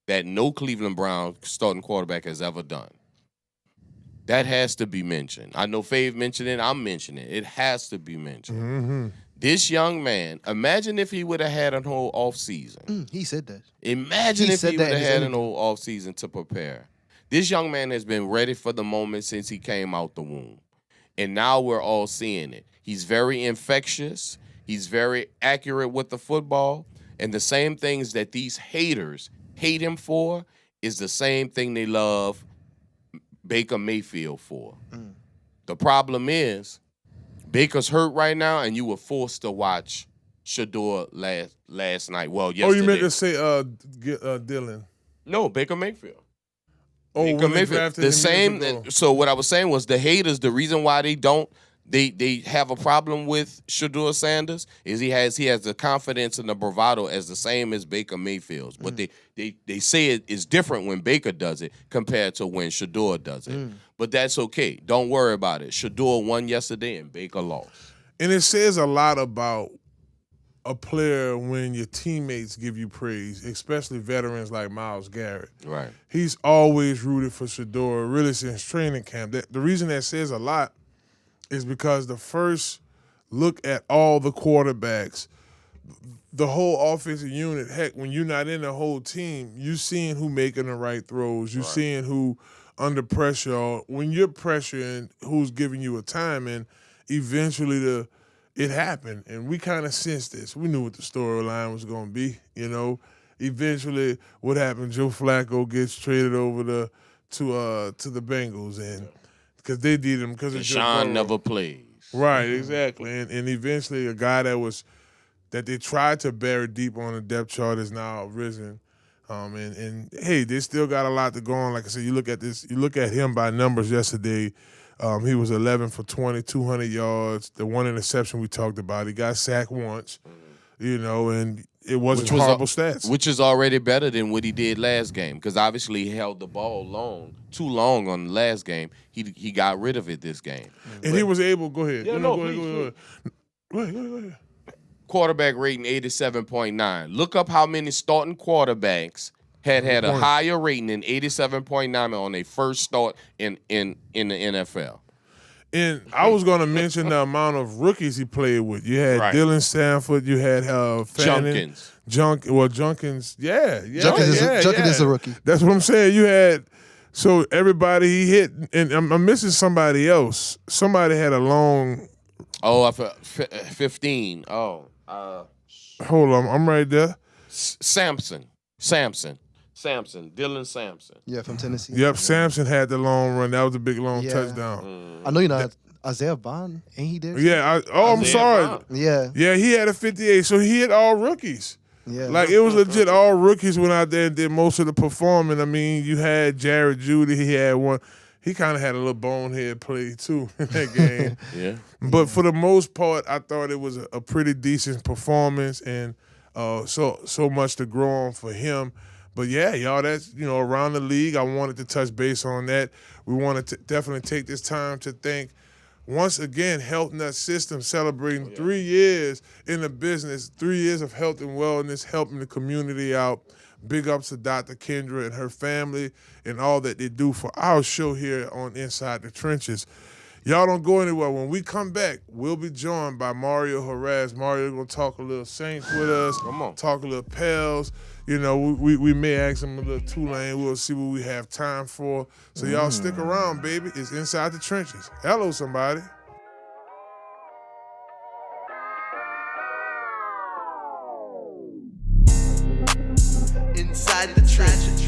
that no Cleveland Brown starting quarterback has ever done. That has to be mentioned. I know Fave mentioned it. I'm mentioning it. It has to be mentioned. Mm-hmm. This young man, imagine if he would have had a whole offseason. He said that. Imagine if he would have had an whole offseason to prepare. This young man has been ready for the moment since he came out the womb. And now we're all seeing it. He's very infectious. He's very accurate with the football. And the same things that these haters hate him for is the same thing they love Baker Mayfield for. The problem is Baker's hurt right now, and you were forced to watch Shedeur last night. Well, yesterday. Oh, you meant to say Dylan? No, Baker Mayfield. Oh, Baker when they Mayfield. drafted The him same. years ago. So what I was saying was the haters. The reason why they have a problem with Shedeur Sanders is he has the confidence and the bravado as the same as Baker Mayfield's. But they say it is different when Baker does it compared to when Shedeur does it. But that's okay. Don't worry about it. Shedeur won yesterday and Baker lost. And it says a lot about a player when your teammates give you praise, especially veterans like Myles Garrett. Right. He's always rooted for Shedeur, really since training camp. The reason that says a lot is because the first look at all the quarterbacks, the whole offensive unit, heck, when you're not in the whole team, you seeing who making the right throws, you seeing who under pressure, or when you're pressuring, who's giving you a time, and eventually it happened. And we kind of sensed this. We knew what the storyline was going to be, you know. Eventually, what happened, Joe Flacco gets traded over to the Bengals, and because they did him because of Deshaun never plays. Right, exactly. And eventually a guy that they tried to bury deep on the depth chart is now risen. And hey, they still got a lot to go on. Like I said, you look at him by numbers yesterday. He was 11 for 20, 200 yards. The one interception we talked about, he got sacked once, you know, and it wasn't horrible stats. Which is already better than what he did last game, because obviously he held the ball too long on the last game. He got rid of it this game. And he was able, go ahead. Yeah, go ahead. Quarterback rating 87.9. Look up how many starting quarterbacks had a higher rating than 87.9 on their first start in the NFL. And I was going to mention the amount of rookies he played with. You had Dylan Stanford. You had Fannin. Junkins. Yeah. Junkins is a rookie. That's what I'm saying. You had – so everybody he hit – and I'm missing somebody else. Somebody had a long – Oh, 15. Oh. Hold on. I'm right there. Samson. Dylan Sampson. Yeah, from Tennessee. Yep, Sampson had the long run. That was a big, long touchdown. I know you know Isaiah Bond, ain't he there? Yeah. I'm sorry. Bond. Yeah. Yeah, he had a 58, so he hit all rookies. Yeah. Like, it was legit. All rookies went out there and did most of the performing. I mean, you had Jared Judy. He had one. He kind of had a little bonehead play, too, in that game. Yeah. But for the most part, I thought it was a pretty decent performance, and so much to grow on for him. But, yeah, y'all, that's, you know, around the league, I wanted to touch base on that. We wanted to definitely take this time to thank, once again, Health Nut System celebrating 3 years in the business, 3 years of health and wellness, helping the community out. Big ups to Dr. Kendra and her family and all that they do for our show here on Inside the Trenches. Y'all don't go anywhere. When we come back, we'll be joined by Mario Jerez. Mario going to talk a little Saints with us, talk a little Pels. You know, we may ask him a little Tulane. We'll see what we have time for. So y'all stick around, baby. It's Inside the Trenches. Hello, somebody. Inside the trenches.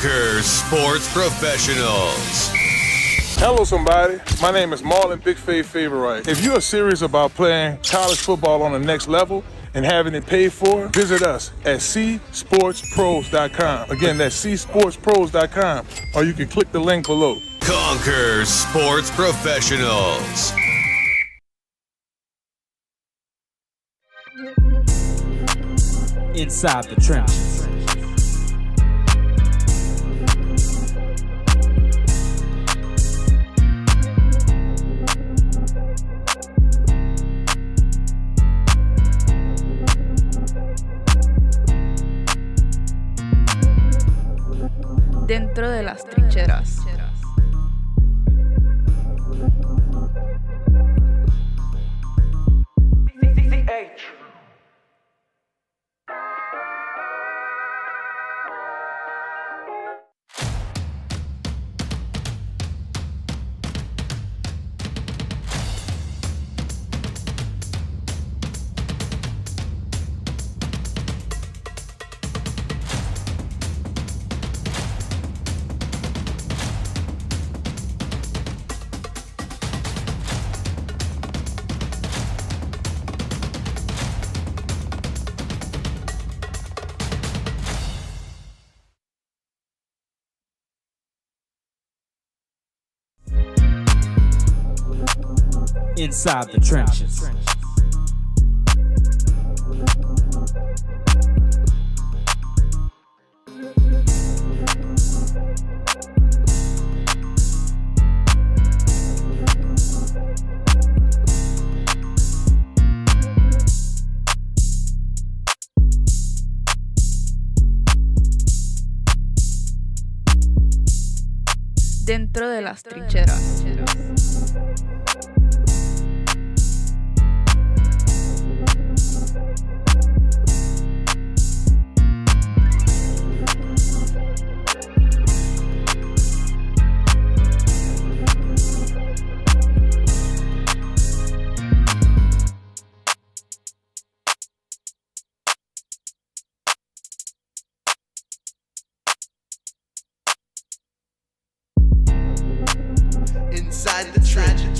Conquer Sports Professionals. Hello, somebody. My name is Marlon Big Faith Favorite. If you are serious about playing college football on the next level and having it paid for, visit us at csportspros.com. Again, that's csportspros.com, or you can click the link below. Conquer Sports Professionals. Inside the trenches. Dentro de las trincheras. Inside the trenches. Dentro de las trincheras. Inside the trenches.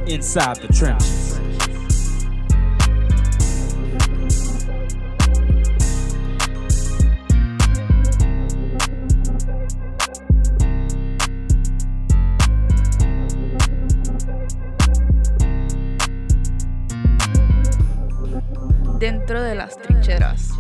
Inside the trenches. Dentro de las trincheras.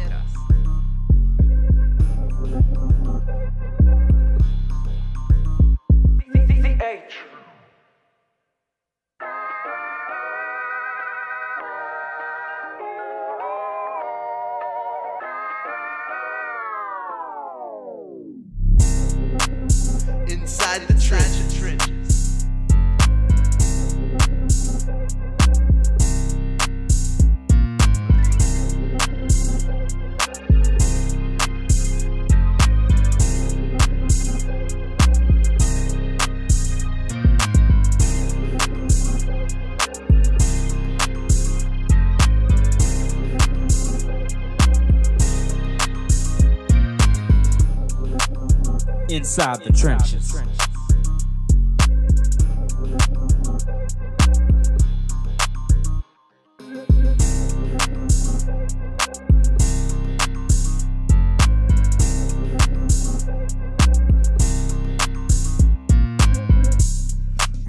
inside the trenches.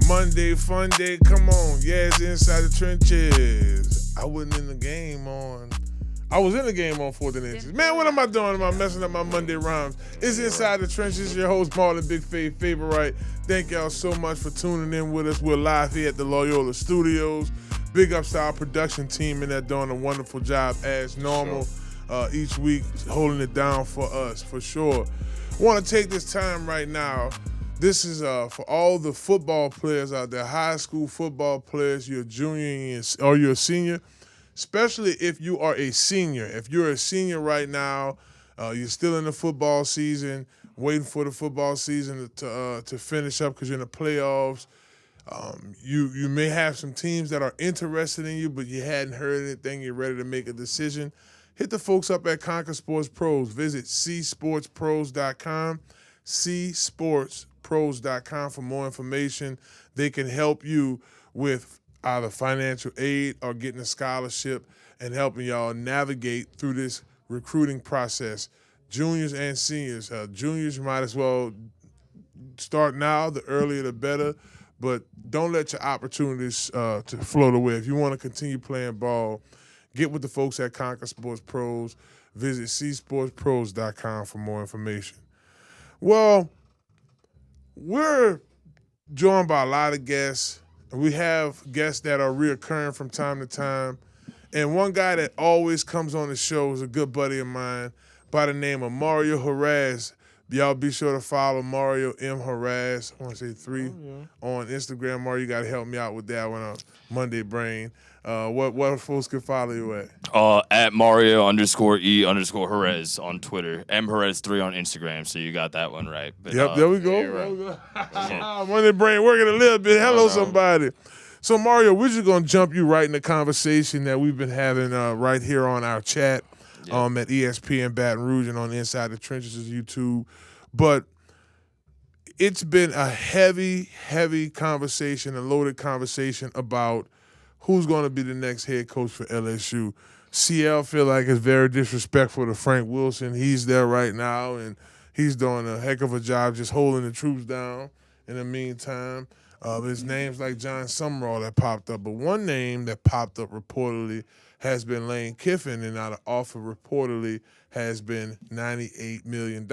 Monday, fun day, come on. Yeah, it's inside the trenches. I wasn't in the game on. I was in the game on 4th and Inches. Man, what am I doing? Am I messing up my Monday rhymes? It's Inside the Trenches. Your host, Marlon, Big Favorite. Thank y'all so much for tuning in with us. We're live here at the Loyola Studios. Big ups to our production team and they're doing a wonderful job as normal each week, holding it down for us, for sure. I want to take this time right now. This is for all the football players out there, high school football players, you're a junior or you're a senior, especially if you are a senior. If you're a senior right now, you're still in the football season, waiting for the football season to finish up because you're in the playoffs. You may have some teams that are interested in you, but you hadn't heard anything. You're ready to make a decision. Hit the folks up at Conquer Sports Pros. Visit csportspros.com, csportspros.com for more information. They can help you with either financial aid or getting a scholarship and helping y'all navigate through this recruiting process. Juniors and seniors. Juniors, you might as well start now. The earlier the better. But don't let your opportunities to float away. If you want to continue playing ball, get with the folks at Conquer Sports Pros. Visit csportspros.com for more information. Well, we're joined by a lot of guests. We have guests that are reoccurring from time to time. And one guy that always comes on the show is a good buddy of mine by the name of Mario Jerez. Y'all be sure to follow Mario M. Jerez, I want to say 3, on Instagram. Mario, you got to help me out with that one on Monday Brain. What folks can follow you at? At Mario_E_Jerez on Twitter. M_Jerez3 on Instagram, so you got that one right. But, yep, there we go. Yeah, right. Monday Brain working a little bit. Hello, somebody. So, Mario, we're just going to jump you right in the conversation that we've been having right here on our chat at ESPN Baton Rouge and on Inside the Trenches' YouTube. But it's been a heavy, heavy conversation, a loaded conversation about who's going to be the next head coach for LSU. CL feel like it's very disrespectful to Frank Wilson. He's there right now, and he's doing a heck of a job just holding the troops down in the meantime. There's names like John Summerall that popped up, but one name that popped up reportedly has been Lane Kiffin, and now the offer reportedly has been $98 million.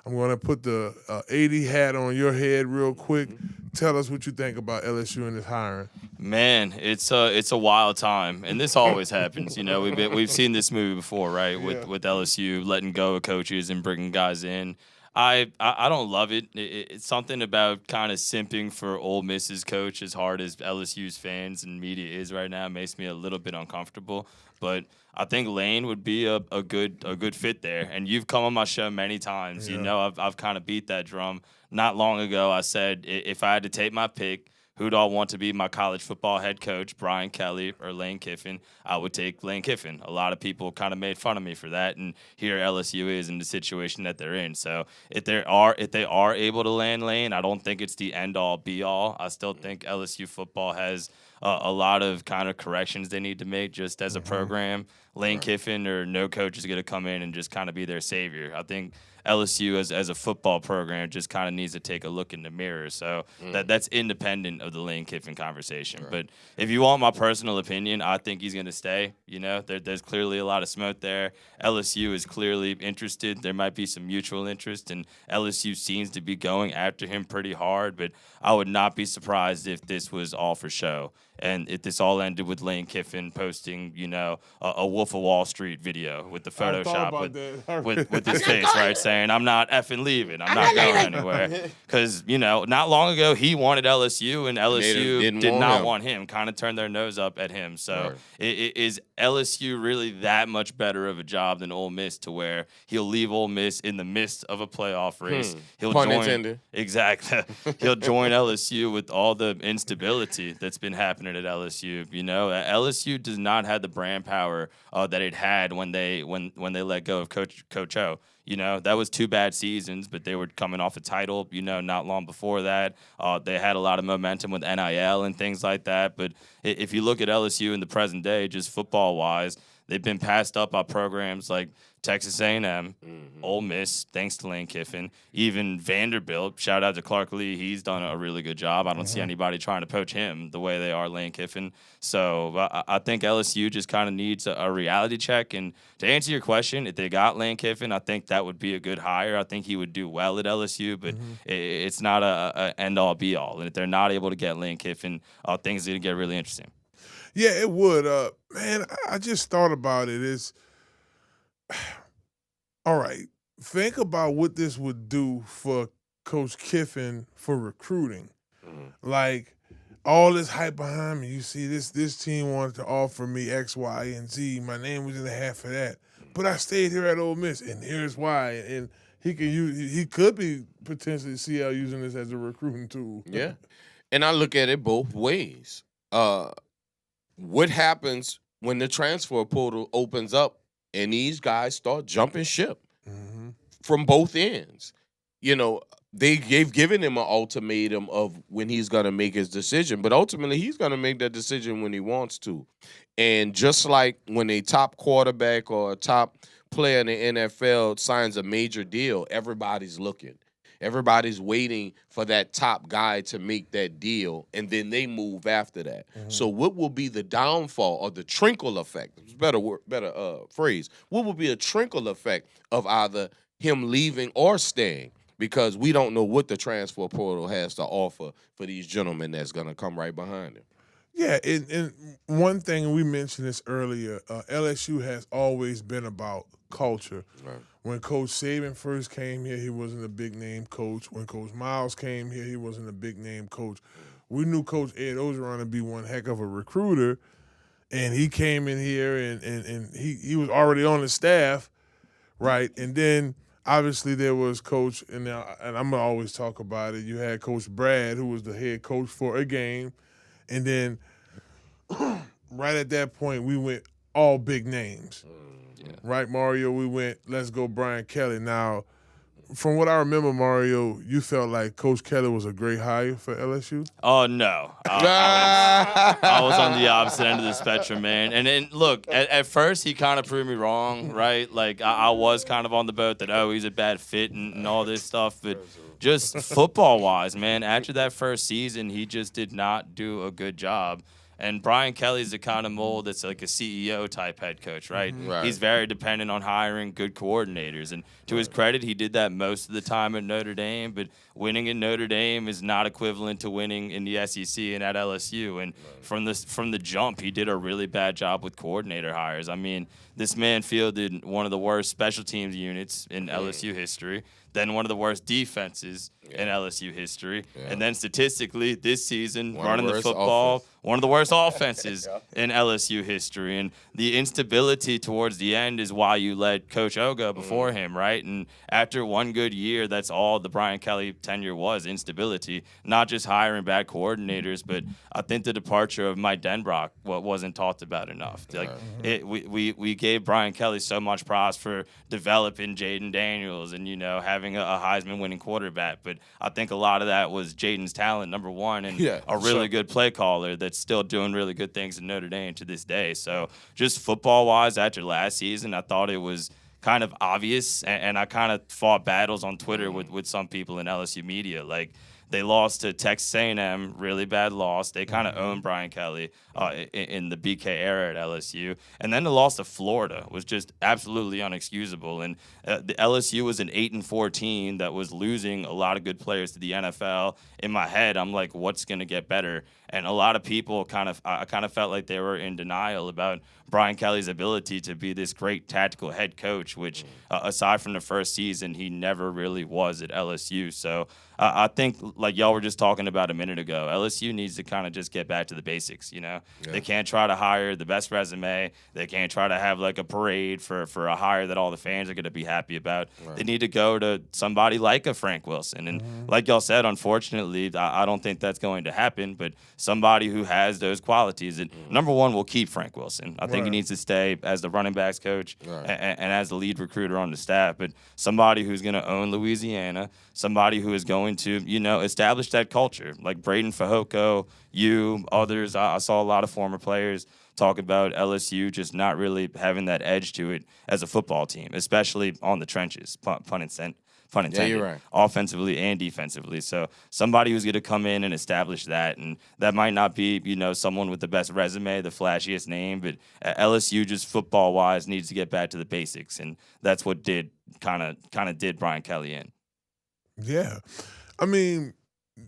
I'm going to put the 80 hat on your head real quick. Tell us what you think about LSU and this hiring. Man, it's a wild time, and this always happens. You know, we've seen this movie before, right? With LSU letting go of coaches and bringing guys in. I don't love it. It's something about kind of simping for Ole Miss's coach, as hard as LSU's fans and media is right now. It makes me a little bit uncomfortable. But I think Lane would be a good fit there. And you've come on my show many times. Yeah. You know, I've kind of beat that drum. Not long ago, I said if I had to take my pick, who do I want to be my college football head coach, Brian Kelly or Lane Kiffin? I would take Lane Kiffin. A lot of people kind of made fun of me for that, and here LSU is in the situation that they're in. So if they are able to land Lane, I don't think it's the end-all, be-all. I still think LSU football has a lot of kind of corrections they need to make just as a program. Lane Kiffin or no coach is going to come in and just kind of be their savior. I think LSU as a football program just kind of needs to take a look in the mirror. So that's independent of the Lane Kiffin conversation. Right. But if you want my personal opinion, I think he's going to stay. You know, there's clearly a lot of smoke there. LSU is clearly interested. There might be some mutual interest, and LSU seems to be going after him pretty hard. But I would not be surprised if this was all for show. And if this all ended with Lane Kiffin posting, you know, a Wolf of Wall Street video with the Photoshop with his face, right, saying, I'm not effing leaving. I'm not going anywhere. Because, you know, not long ago he wanted LSU, and LSU did not want him, kind of turned their nose up at him. So is LSU really that much better of a job than Ole Miss to where he'll leave Ole Miss in the midst of a playoff race? He'll join, exactly. He'll join LSU with all the instability that's been happening confident at LSU. You know, LSU does not have the brand power that it had when they let go of Coach O. You know, that was 2 bad seasons, but they were coming off a title, you know, not long before that. They had a lot of momentum with NIL and things like that. But if you look at LSU in the present day, just football-wise, they've been passed up by programs like Texas A&M, Ole Miss, thanks to Lane Kiffin, even Vanderbilt. Shout out to Clark Lee. He's done a really good job. I don't see anybody trying to poach him the way they are Lane Kiffin. So I think LSU just kind of needs a reality check. And to answer your question, if they got Lane Kiffin, I think that would be a good hire. I think he would do well at LSU, but it's not a end-all, be-all. And if they're not able to get Lane Kiffin, things are going to get really interesting. Yeah, it would. Man, I just thought about it. It's all right. Think about what this would do for Coach Kiffin for recruiting. Like all this hype behind me. You see, this team wanted to offer me X, Y, and Z. My name was in the hat for that, but I stayed here at Ole Miss, and here's why. And he could be potentially CL using this as a recruiting tool. Yeah, and I look at it both ways. What happens when the transfer portal opens up and these guys start jumping ship from both ends? You know, they've given him an ultimatum of when he's going to make his decision, but ultimately he's going to make that decision when he wants to. And just like when a top quarterback or a top player in the NFL signs a major deal, everybody's looking. Everybody's waiting for that top guy to make that deal, and then they move after that. So what will be the downfall or the trickle effect? Better phrase. What will be a trickle effect of either him leaving or staying? Because we don't know what the transfer portal has to offer for these gentlemen that's going to come right behind him. Yeah, and one thing, we mentioned this earlier, LSU has always been about culture. Right. When Coach Saban first came here, he wasn't a big-name coach. When Coach Miles came here, he wasn't a big-name coach. We knew Coach Ed Ogeron to be one heck of a recruiter, and he came in here, and he was already on the staff, right? And then, obviously, there was Coach, and I'm going to always talk about it, you had Coach Brad, who was the head coach for a game, and then right at that point, we went all big names. Right, Mario? We went, let's go Brian Kelly. Now, from what I remember, Mario, you felt like Coach Kelly was a great hire for LSU? Oh, no. I was on the opposite end of the spectrum, man. And then, look, at first he kind of proved me wrong, right? Like, I was kind of on the boat that, he's a bad fit and all this stuff. But just football-wise, man, after that first season, he just did not do a good job. And Brian Kelly's the kind of mold that's like a CEO-type head coach, right? Right. He's very dependent on hiring good coordinators. And to his credit, he did that most of the time at Notre Dame. But winning in Notre Dame is not equivalent to winning in the SEC and at LSU. And from the jump, he did a really bad job with coordinator hires. I mean, this man fielded one of the worst special teams units in LSU history, then one of the worst defenses in LSU history, and then statistically this season, running the football, one of the worst offenses in LSU history. And the instability towards the end is why you let Coach O go before him, right? And after one good year, that's all the Brian Kelly tenure was, instability, not just hiring bad coordinators, but I think the departure of Mike Denbrock wasn't talked about enough. Like we gave Brian Kelly so much props for developing Jaden Daniels and, you know, having a Heisman-winning quarterback, but I think a lot of that was Jaden's talent, number one, and a really good play caller that's still doing really good things in Notre Dame to this day. So just football-wise, after last season, I thought it was kind of obvious, and I kind of fought battles on Twitter with some people in LSU media. Like, they lost to Texas A&M, really bad loss. They kind of owned Brian Kelly in the BK era at LSU. And then the loss to Florida was just absolutely unexcusable. And the LSU was an 8-4 team that was losing a lot of good players to the NFL. In my head, I'm like, what's going to get better? And a lot of people I kind of felt like they were in denial about Brian Kelly's ability to be this great tactical head coach, which aside from the first season, he never really was at LSU. So I think, like y'all were just talking about a minute ago, LSU needs to kind of just get back to the basics, you know? Yeah. They can't try to hire the best resume. They can't try to have like a parade for a hire that all the fans are going to be happy about. Right. They need to go to somebody like a Frank Wilson. And like y'all said, unfortunately, I don't think that's going to happen, but somebody who has those qualities. And number one, will keep Frank Wilson. I think he needs to stay as the running backs coach and as the lead recruiter on the staff, but somebody who's going to own Louisiana, somebody who is going to, you know, establish that culture, like Braden Fajoko, you, others. I saw a lot of former players talk about LSU just not really having that edge to it as a football team, especially on the trenches, pun intended. Yeah, you're right. Offensively and defensively. So somebody who's going to come in and establish that, and that might not be, you know, someone with the best resume, the flashiest name, but LSU just football-wise needs to get back to the basics, and that's what did kind of did Brian Kelly in. Yeah. I mean,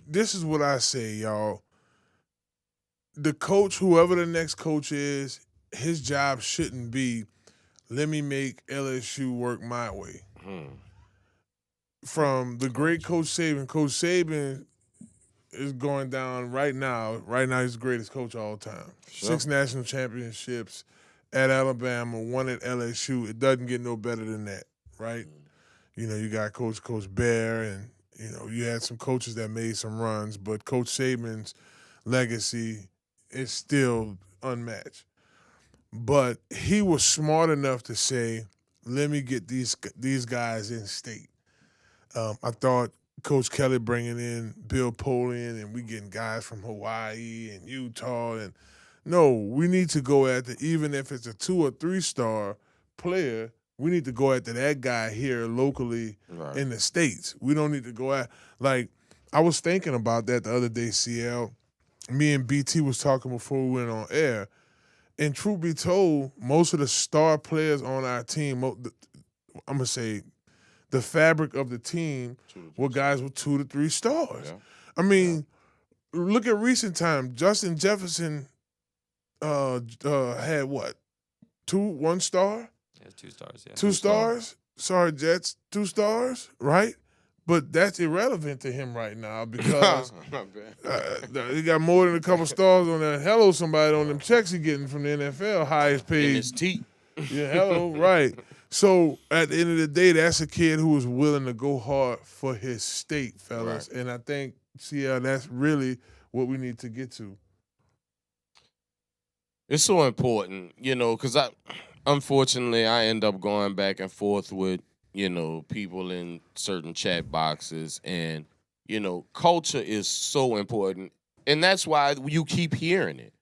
this is what I say, y'all. The coach, whoever the next coach is, his job shouldn't be, let me make LSU work my way. From the great Coach Saban is going down right now. Right now, he's the greatest coach of all time. Sure. 6 national championships at Alabama, 1 at LSU. It doesn't get no better than that, right? You know, you got Coach Bear, and, you know, you had some coaches that made some runs, but Coach Saban's legacy is still unmatched. But he was smart enough to say, let me get these guys in state. I thought Coach Kelly bringing in Bill Polian and we getting guys from Hawaii and Utah. And no, we need to go after, even if it's a 2 or 3 star player, we need to go after that guy here locally in the States. We don't need to go at, like, I was thinking about that the other day, CL. Me and BT was talking before we went on air. And truth be told, most of the star players on our team, I'm going to say, the fabric of the team were guys with 2 to 3 stars. Yeah. I mean, look at recent time. Justin Jefferson had what? 1 star? Yeah, 2 stars. Yeah. 2 stars? Sorry, Jets, 2 stars, right? But that's irrelevant to him right now because he got more than a couple stars on that. Hello, somebody on them checks he getting from the NFL, highest paid. In his teeth. Yeah, hello, right. So at the end of the day, that's a kid who is willing to go hard for his state, fellas. Right. And I think, CL, that's really what we need to get to. It's so important, you know, because unfortunately, I end up going back and forth with, you know, people in certain chat boxes. And, you know, culture is so important. And that's why you keep hearing it.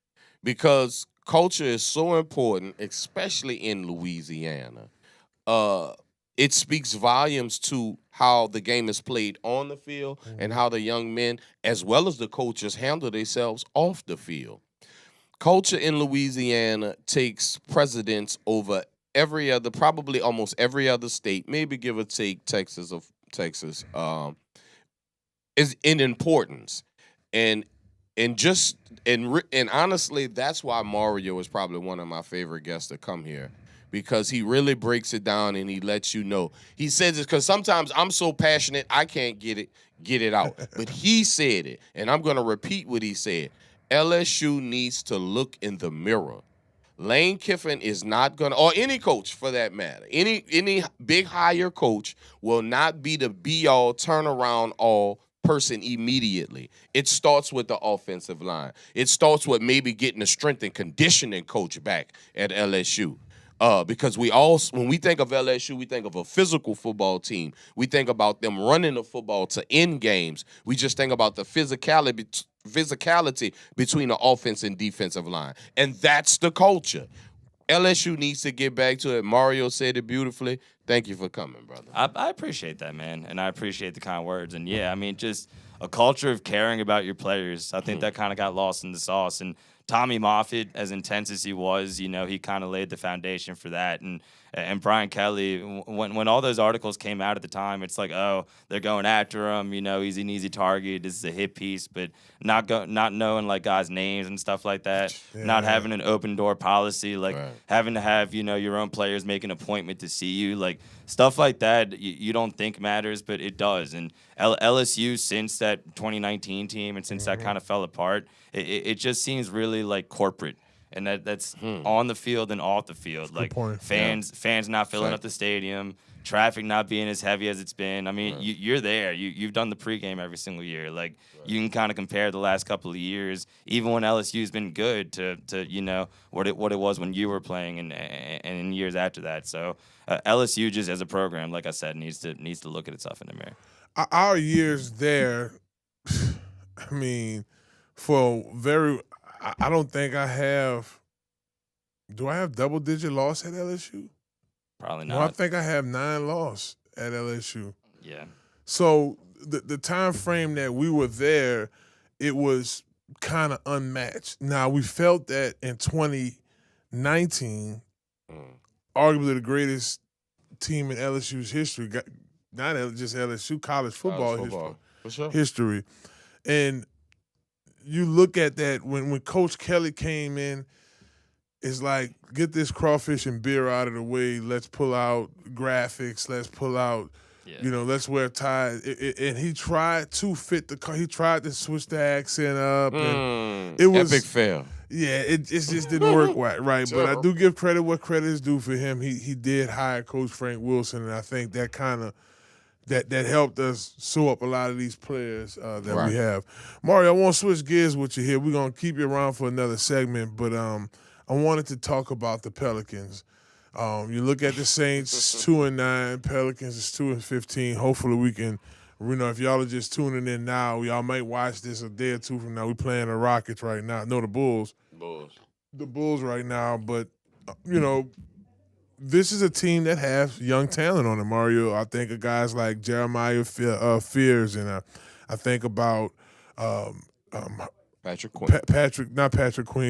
Because culture is so important, especially in Louisiana. It speaks volumes to how the game is played on the field and how the young men, as well as the coaches, handle themselves off the field. Culture in Louisiana takes precedence over probably almost every other state, maybe give or take Texas, is in importance. And honestly, that's why Mario is probably one of my favorite guests to come here. Because he really breaks it down and he lets you know. He says it because sometimes I'm so passionate I can't get it out. But he said it, and I'm going to repeat what he said. LSU needs to look in the mirror. Lane Kiffin is not going to, or any coach for that matter, any big hire coach will not be the be-all, turn-around all person immediately. It starts with the offensive line. It starts with maybe getting a strength and conditioning coach back at LSU. Because when we think of LSU, we think of a physical football team. We think about them running the football to end games. We just think about the physicality between the offense and defensive line. And that's the culture. LSU needs to get back to it. Mario said it beautifully. Thank you for coming, brother. I appreciate that, man, and I appreciate the kind words. And, yeah, I mean, just a culture of caring about your players. I think that kind of got lost in the sauce. And Tommy Moffitt, as intense as he was, he kind of laid the foundation for that. And Brian Kelly, when all those articles came out at the time, it's like, oh, they're going after him. He's an easy target. This is a hit piece, but not knowing like guys' names and stuff like that. Yeah. Not having an open door policy, like Right. having to have your own players make an appointment to see you, like stuff like that. You don't think matters, but it does. And LSU, since that 2019 team and since that kind of fell apart, it just seems really like corporate. And that's on the field and off the field. Like point. fans not filling up the stadium, traffic not being as heavy as it's been. I mean, you're there. You've done the pregame every single year. Like you can kind of compare the last couple of years, even when LSU's been good, to what it was when you were playing and in years after that. So LSU just as a program, like I said, needs to look at itself in the mirror. Our years there, I mean, I don't think I have. Do I have double-digit loss at LSU? Probably No, I not. think I have 9 loss at LSU. Yeah. So the time frame that we were there, it was kind of unmatched. Now, we felt that in 2019, arguably the greatest team in LSU's history, not just LSU, college football history. For sure. History. And you look at that when Coach Kelly came in, it's like, get this crawfish and beer out of the way. Let's pull out graphics. Let's pull out, let's wear ties. And he tried to fit he tried to switch the accent up. And it was epic fail. Yeah, it just didn't work right. But I do give credit what credit is due for him. He did hire Coach Frank Wilson, and I think that kind of that helped us sew up a lot of these players that we have. Mario, I want to switch gears with you here. We're going to keep you around for another segment, but I wanted to talk about the Pelicans. You look at the Saints, 2-9. Pelicans is 2-15. Hopefully we can, if y'all are just tuning in now, y'all might watch this a day or two from now. We're playing the Rockets right now. No, the Bulls. The Bulls right now, but, this is a team that has young talent on it, Mario. I think of guys like Jeremiah Fears, and I think about Patrick Queen.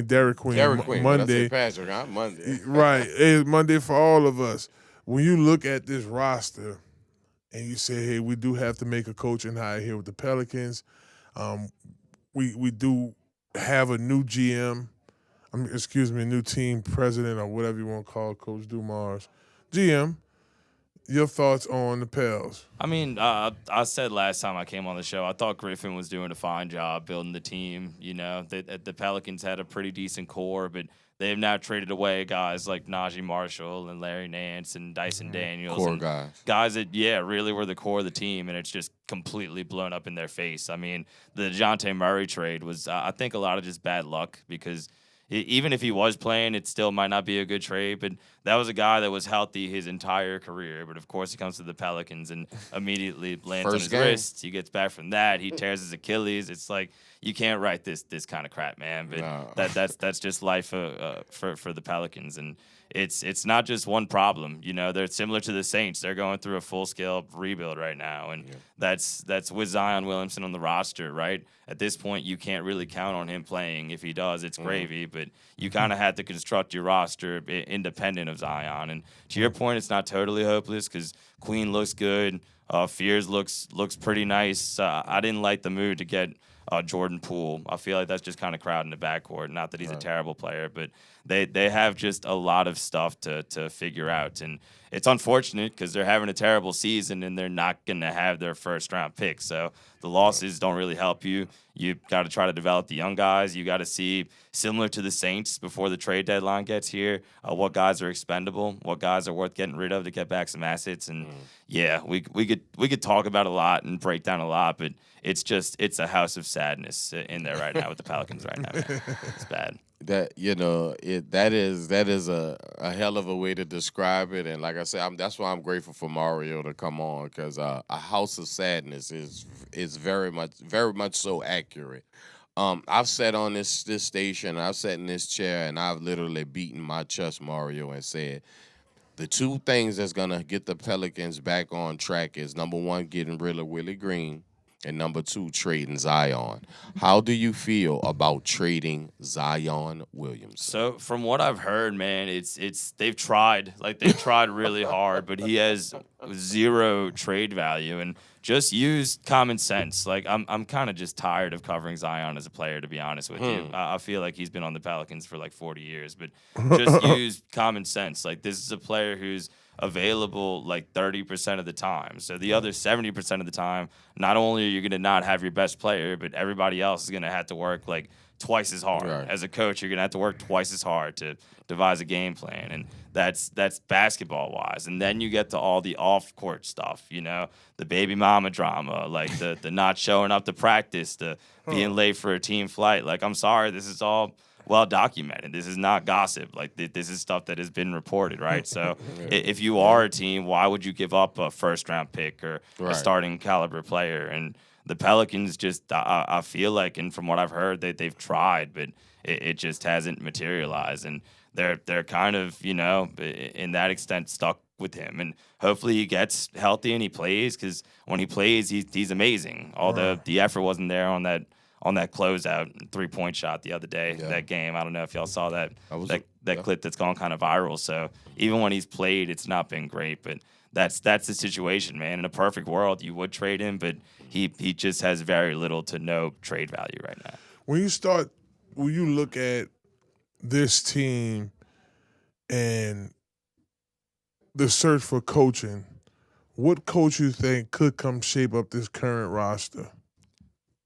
Derek Queen. Derek Queen. Monday. Patrick, not Monday. Right. It's Monday for all of us. When you look at this roster and you say, hey, we do have to make a coaching hire here with the Pelicans, we do have a new GM. a new team president or whatever you want to call Coach Dumars. GM, your thoughts on the Pels? I mean, I said last time I came on the show, I thought Griffin was doing a fine job building the team. The Pelicans had a pretty decent core, but they've now traded away guys like Najee Marshall and Larry Nance and Dyson Daniels. Core and guys. Guys that, really were the core of the team, and it's just completely blown up in their face. I mean, the DeJounte Murray trade was, I think, a lot of just bad luck because even if he was playing, it still might not be a good trade. But that was a guy that was healthy his entire career. But, of course, he comes to the Pelicans and immediately lands on his wrist. He gets back from that. He tears his Achilles. It's like you can't write this kind of crap, man. But No. that's just life for the Pelicans. And it's not just one problem. They're similar to the Saints. They're going through a full-scale rebuild right now. And that's with Zion Williamson on the roster, right? At this point, you can't really count on him playing. If he does, it's gravy. But you kind of had to construct your roster independent of Zion. And to your point, it's not totally hopeless because Queen looks good. Fears looks pretty nice. I didn't like the move to get Jordan Poole. I feel like that's just kind of crowding the backcourt. Not that he's a terrible player, but they have just a lot of stuff to figure out. And it's unfortunate because they're having a terrible season and they're not going to have their first-round pick. So the losses don't really help you. You got to try to develop the young guys. You got to see, similar to the Saints before the trade deadline gets here, what guys are expendable, what guys are worth getting rid of to get back some assets. And we could talk about a lot and break down a lot, but it's a house of sadness in there right now with the Pelicans right now. Man. It's bad. That that is a hell of a way to describe it, and like I said, that's why I'm grateful for Mario to come on because a house of sadness is very much so accurate. I've sat on this station, I've sat in this chair, and I've literally beaten my chest, Mario, and said the two things that's gonna get the Pelicans back on track is number one, getting rid of Willie Green. and number 2, trading Zion. How do you feel about trading Zion Williamson? So from what I've heard, man, it's they've tried really hard, but he has zero trade value, and just use common sense. Like I'm kind of just tired of covering Zion as a player, to be honest with you. I feel like he's been on the Pelicans for like 40 years, but just use common sense. Like this is a player who's available like 30% of the time. So the other 70% of the time, not only are you going to not have your best player, but everybody else is going to have to work like twice as hard. Right. As a coach, you're going to have to work twice as hard to devise a game plan. And that's basketball wise. And then you get to all the off court stuff, you know, the baby mama drama, like the not showing up to practice, the being late for a team flight. Like, I'm sorry, this is all well documented. This is not gossip. Like this is stuff that has been reported, right? So if you are a team, why would you give up a first round pick or a starting caliber player? And the Pelicans just, I feel like, and from what I've heard, they've tried, but it just hasn't materialized. And they're kind of, you know, in that extent stuck with him. And hopefully he gets healthy and he plays, because when he plays, he's amazing. Although the effort wasn't there on that closeout 3-point shot the other day, that game. I don't know if y'all saw that clip that's gone kind of viral. So even when he's played, it's not been great. But that's the situation, man. In a perfect world, you would trade him, but he just has very little to no trade value right now. When you look at this team and the search for coaching, what coach you think could come shape up this current roster?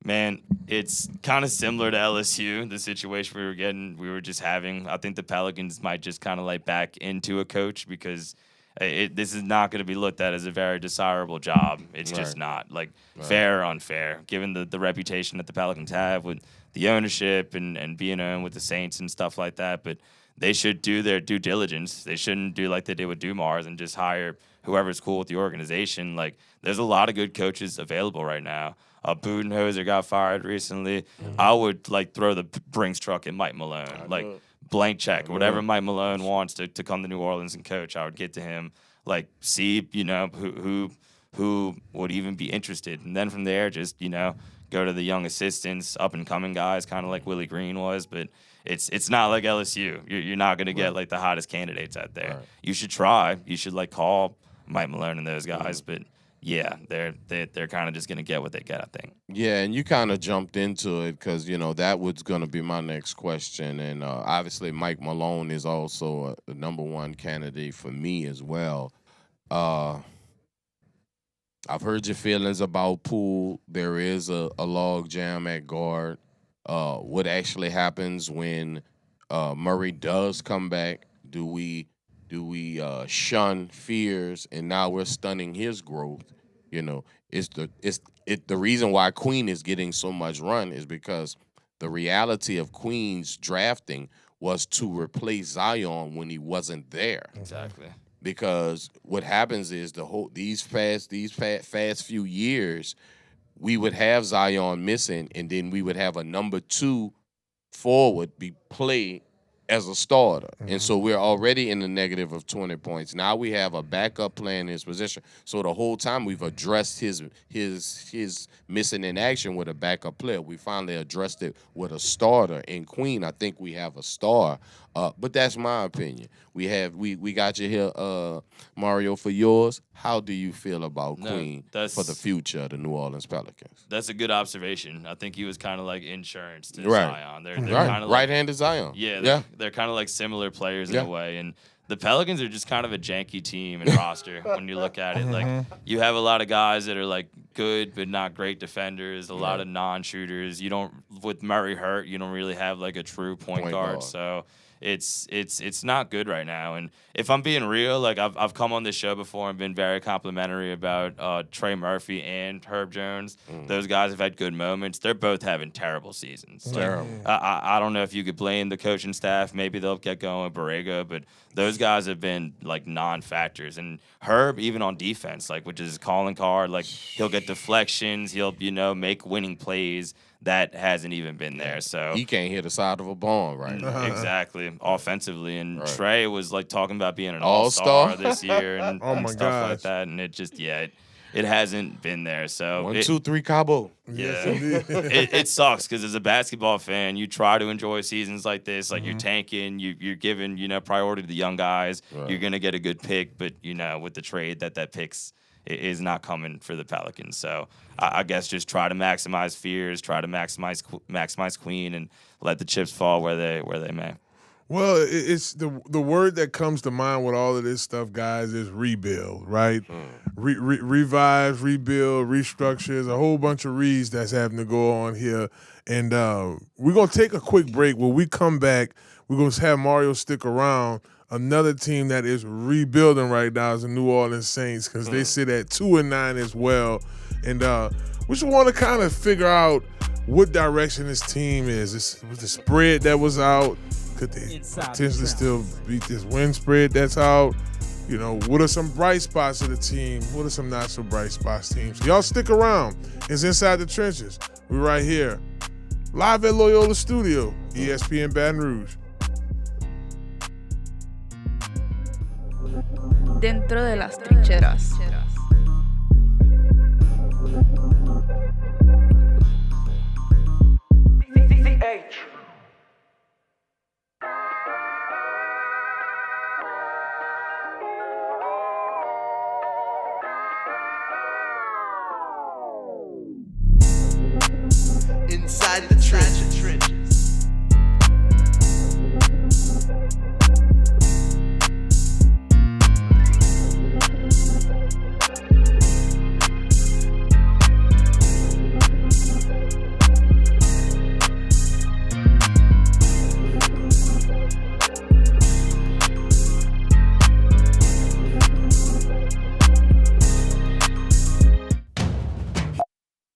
Man, it's kind of similar to LSU, the situation we were just having. I think the Pelicans might just kind of like back into a coach, because this is not going to be looked at as a very desirable job. It's just not. Like, fair or unfair, given the reputation that the Pelicans have with the ownership and being owned with the Saints and stuff like that. But they should do their due diligence. They shouldn't do like they did with Dumars and just hire whoever's cool with the organization. Like, there's a lot of good coaches available right now. Budenholzer got fired recently. I would like throw the Brinks truck at Mike Malone. Like, blank check. Whatever Mike Malone wants to come to New Orleans and coach, I would get to him. Like, see, you know, who would even be interested. And then from there, just, you know, go to the young assistants, up-and-coming guys, kind of like Willie Green was. But it's not like LSU. You're not going to get, like, the hottest candidates out there. You should try. You should, like, call Mike Malone and those guys. But yeah, they're kind of just going to get what they get, I think. Yeah, and you kind of jumped into it because, you know, that was going to be my next question. And obviously Mike Malone is also a number one candidate for me as well. I've heard your feelings about Poole. There is a log jam at guard. What actually happens when Murray does come back? Do we shun fears, and now we're stunning his growth? You know, the reason why Queen is getting so much run is because the reality of Queen's drafting was to replace Zion when he wasn't there. Exactly. Because what happens is these fast few years, we would have Zion missing, and then we would have a number 2 forward be played as a starter. And so we're already in the negative of 20 points. Now we have a backup playing his position. So the whole time we've addressed his missing in action with a backup player. We finally addressed it with a starter. In Queen, I think we have a star. But that's my opinion. We got you here, Mario, for yours. How do you feel about Queen for the future of the New Orleans Pelicans? That's a good observation. I think he was kind of like insurance to Right. Zion. They're kind of like, right-handed Zion. Yeah, they're kind of like similar players in a way. And the Pelicans are just kind of a janky team and roster when you look at it. Like, you have a lot of guys that are like good but not great defenders, a lot of non-shooters. You don't, with Murray hurt, you don't really have like a true point guard. So it's not good right now. And if I'm being real, like I've come on this show before and been very complimentary about Trey Murphy and Herb Jones. Those guys have had good moments. They're both having terrible seasons. Terrible. I don't know if you could blame the coaching staff. Maybe they'll get going with Borrego, but those guys have been like non-factors. And Herb, even on defense, like, which is his calling card, like, he'll get deflections, he'll, you know, make winning plays. That hasn't even been there. So he can't hit the side of a bomb right now. Exactly, offensively. And Trey was like talking about being an all-star this year and, and stuff like that. And it just, it hasn't been there. So 1, 2, 3, Cabo. yeah, it sucks because as a basketball fan, you try to enjoy seasons like this. Like you're tanking, you're giving priority to the young guys. Right. You're gonna get a good pick, but with the trade that picks is not coming for the Pelicans. So I guess just try to maximize fears, try to maximize Queen, and let the chips fall where they may. Well, it's the word that comes to mind with all of this stuff, guys, is rebuild, right? Revise, rebuild, restructure. There's a whole bunch of reads that's having to go on here. And we're going to take a quick break. When we come back, we're going to have Mario stick around. Another team that is rebuilding right now is the New Orleans Saints because they sit at 2-9 as well. And we just want to kind of figure out what direction this team is. With the spread that was out, could they potentially still beat this win spread that's out? What are some bright spots of the team? What are some not so bright spots teams? Y'all stick around. It's Inside the Trenches. We're right here, live at Loyola Studio, ESPN Baton Rouge. Dentro de las trincheras. Inside the trenches.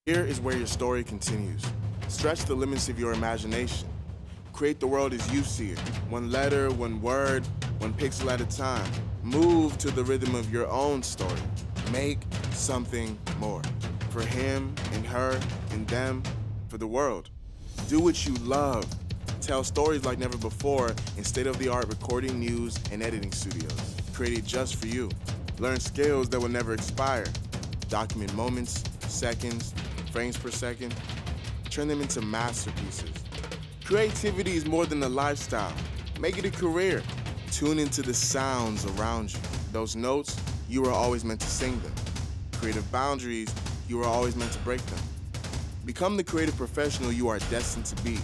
Here is where your story continues. Stretch the limits of your imagination. Create the world as you see it. One letter, one word, one pixel at a time. Move to the rhythm of your own story. Make something more. For him and her and them, for the world. Do what you love. Tell stories like never before in state-of-the-art recording, news, and editing studios. Created just for you. Learn skills that will never expire. Document moments, seconds, frames per second. Turn them into masterpieces. Creativity is more than a lifestyle. Make it a career. Tune into the sounds around you. Those notes, you were always meant to sing them. Creative boundaries, you were always meant to break them. Become the creative professional you are destined to be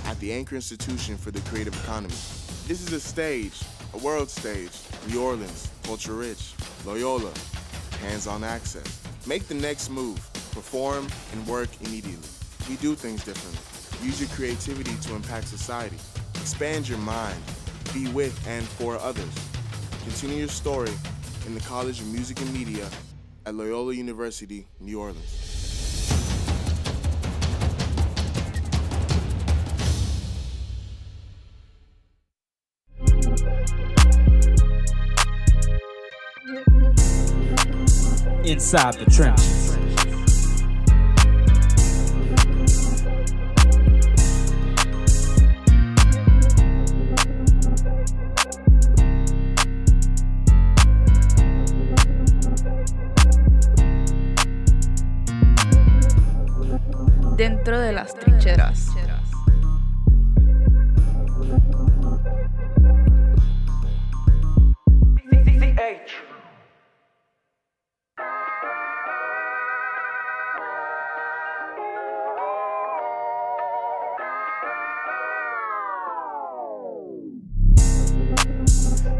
at the Anchor Institution for the Creative Economy. This is a stage, a world stage. New Orleans, culture rich. Loyola, hands-on access. Make the next move. Perform and work immediately. We do things differently. Use your creativity to impact society. Expand your mind. Be with and for others. Continue your story in the College of Music and Media at Loyola University, New Orleans. Inside the Trenches. Dentro de las trincheras.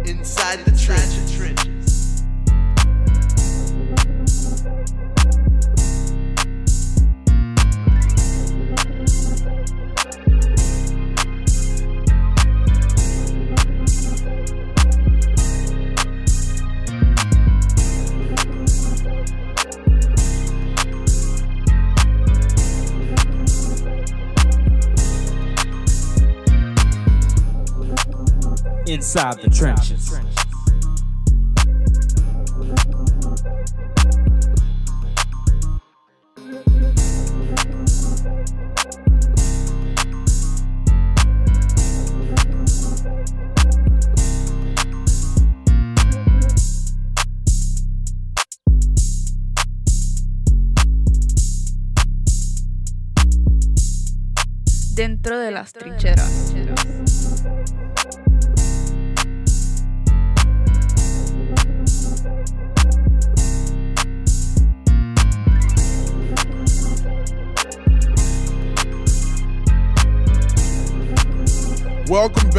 Inside the trenches. Inside the Trenches. Dentro de las trincheras. Welcome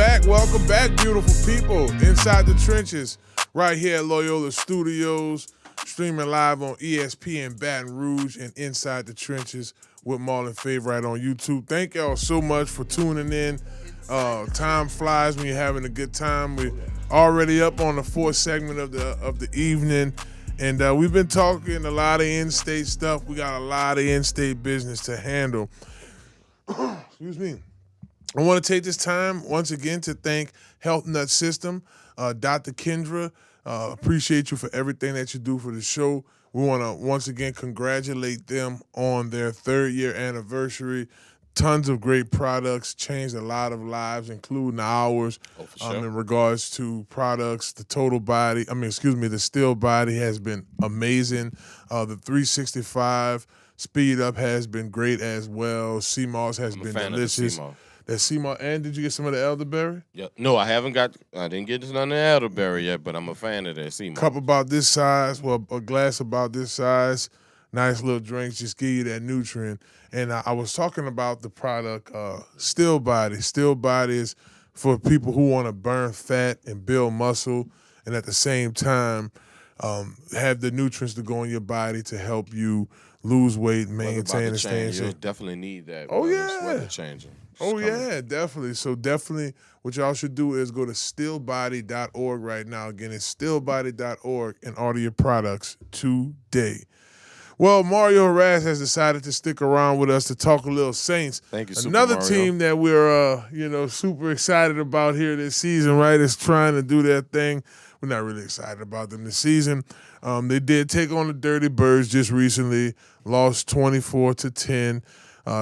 back, beautiful people. Inside the Trenches, right here at Loyola Studios, streaming live on ESPN Baton Rouge and Inside the Trenches with Marlon Favorite on YouTube. Thank y'all so much for tuning in. Time flies when you're having a good time. We're already up on the fourth segment of the evening, and we've been talking a lot of in-state stuff. We got a lot of in-state business to handle. Excuse me. I want to take this time once again to thank Health Nut System, Dr. Kendra. Appreciate you for everything that you do for the show. We want to once again congratulate them on their 3rd year anniversary. Tons of great products, changed a lot of lives, including ours. Oh, for sure. In regards to products, the the still body has been amazing. The 365 speed up has been great as well. CMOS has been delicious. That CMOS, and did you get some of the elderberry? Yeah. No, I didn't get none of the elderberry yet, but I'm a fan of that CMOS. Cup about this size, a glass about this size, nice little drinks, just give you that nutrient. And I was talking about the product, Still Body. Still Body is for people who want to burn fat and build muscle, and at the same time have the nutrients to go in your body to help you lose weight, maintain, and stay in shape. You'll definitely need that. Oh, yeah. Weather changing. Yeah, definitely. So definitely what y'all should do is go to stillbody.org right now. Again, it's stillbody.org and order your products today. Well, Mario Jerez has decided to stick around with us to talk a little Saints. Thank you, Super Another Mario. team that we're super excited about here this season, right, is trying to do their thing. We're not really excited about them this season. They did take on the Dirty Birds just recently, lost 24-10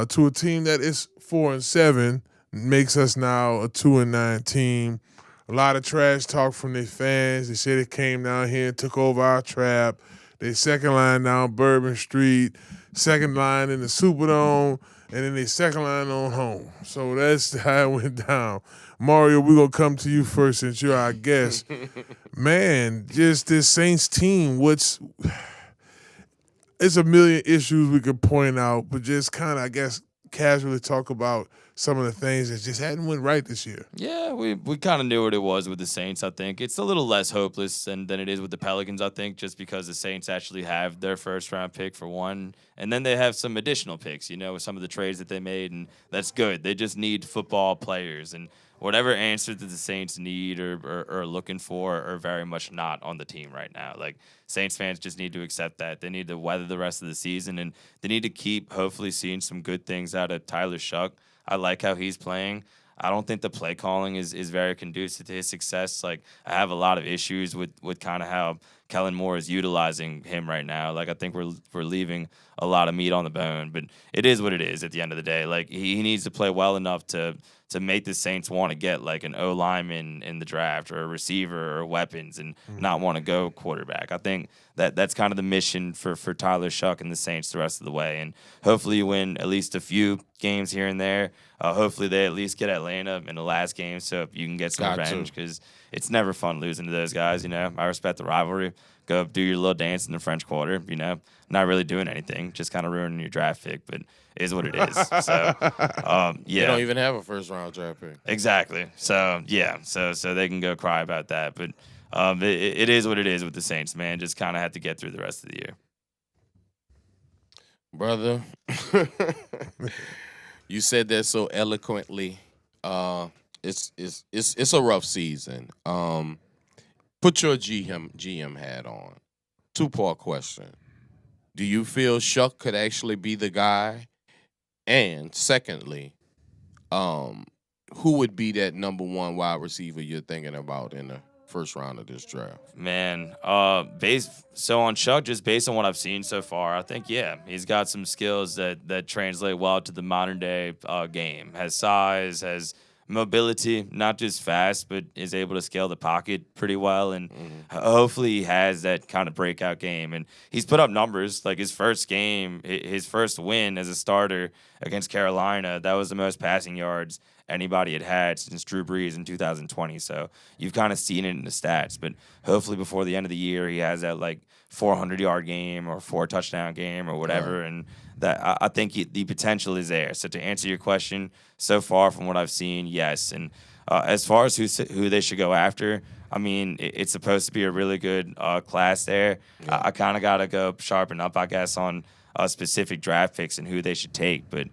to a team that is 4-7, makes us now a 2-9 team. A lot of trash talk from their fans. They said they came down here and took over our trap. They second line down Bourbon Street, second line in the Superdome, and then they second line on home. So that's how it went down. Mario, we're going to come to you first since you're our guest. Man, just this Saints team, it's a million issues we could point out, but just kind of, I guess, casually talk about some of the things that just hadn't went right this year. Yeah, we kind of knew what it was with the Saints, I think. It's a little less hopeless than it is with the Pelicans, I think, just because the Saints actually have their first-round pick for one, and then they have some additional picks, with some of the trades that they made, and that's good. They just need football players, and whatever answer that the Saints need or are looking for are very much not on the team right now. Like, Saints fans just need to accept that. They need to weather the rest of the season, and they need to keep hopefully seeing some good things out of Tyler Shuck. I like how he's playing. I don't think the play calling is very conducive to his success. Like, I have a lot of issues with kind of how Kellen Moore is utilizing him right now. Like, I think we're leaving a lot of meat on the bone, but it is what it is at the end of the day. Like, he needs to play well enough to make the Saints want to get like an O lineman in the draft or a receiver or weapons and not want to go quarterback. I think that's kind of the mission for Tyler Shuck and the Saints the rest of the way. And hopefully you win at least a few games here and there. Hopefully they at least get Atlanta in the last game so you can get some revenge, because it's never fun losing to those guys. I respect the rivalry. Go do your little dance in the French Quarter, not really doing anything, just kind of ruining your draft pick, but it is what it is. So, yeah. They don't even have a first-round draft pick. Exactly. So, yeah, so they can go cry about that, but it is what it is with the Saints, man. Just kind of have to get through the rest of the year. Brother, you said that so eloquently. It's a rough season. Put your GM hat on. 2-part question. Do you feel Shuck could actually be the guy? And secondly, who would be that number one wide receiver you're thinking about in the first round of this draft? Man, on Shuck, just based on what I've seen so far, I think, he's got some skills that translate well to the modern day game. Has size, has mobility, not just fast, but is able to scale the pocket pretty well. And hopefully he has that kind of breakout game. And he's put up numbers. Like his first game, his first win as a starter against Carolina, that was the most passing yards anybody had since Drew Brees in 2020. So you've kind of seen it in the stats. But hopefully before the end of the year, he has that like 400-yard game or 4-touchdown game or whatever. Right. And that I think the potential is there. So to answer your question, so far from what I've seen, yes. And as far as who they should go after, I mean, it's supposed to be a really good class there. Yeah. I kind of got to go sharpen up, I guess, on specific draft picks and who they should take. But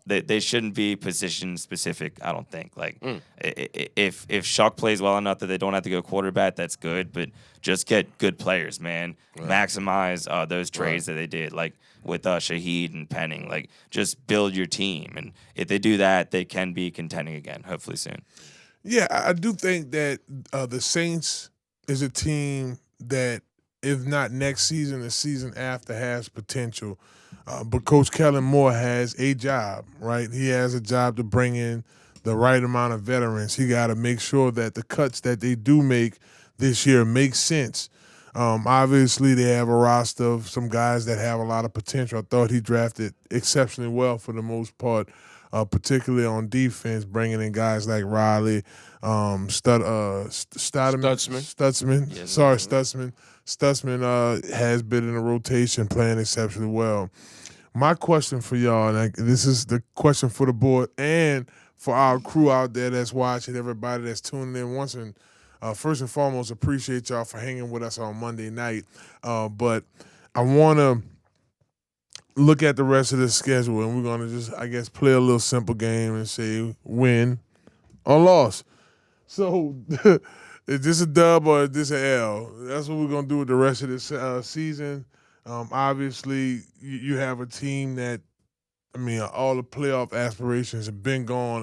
they shouldn't be position specific, I don't think. Like, if Shuck plays well enough that they don't have to go quarterback, that's good. But just get good players, man. Right. Maximize those trades that they did, like with Shaheed and Penning. Like, just build your team. And if they do that, they can be contending again, hopefully soon. Yeah, I do think that the Saints is a team that, if not next season, the season after, has potential. But Coach Kellen Moore has a job, right? He has a job to bring in the right amount of veterans. He got to make sure that the cuts that they do make this year make sense. Obviously, they have a roster of some guys that have a lot of potential. I thought he drafted exceptionally well for the most part, particularly on defense, bringing in guys like Riley, Stutzman. Yes, Sorry, Stutzman. Stutzman has been in the rotation, playing exceptionally well. My question for y'all, and this is the question for the board and for our crew out there that's watching, everybody that's tuning in. First and foremost, appreciate y'all for hanging with us on Monday night. But I want to look at the rest of the schedule, and we're going to just, I guess, play a little simple game and say win or loss. So is this a dub or is this an L? That's what we're going to do with the rest of this season. Obviously, you have a team that, I mean, all the playoff aspirations have been gone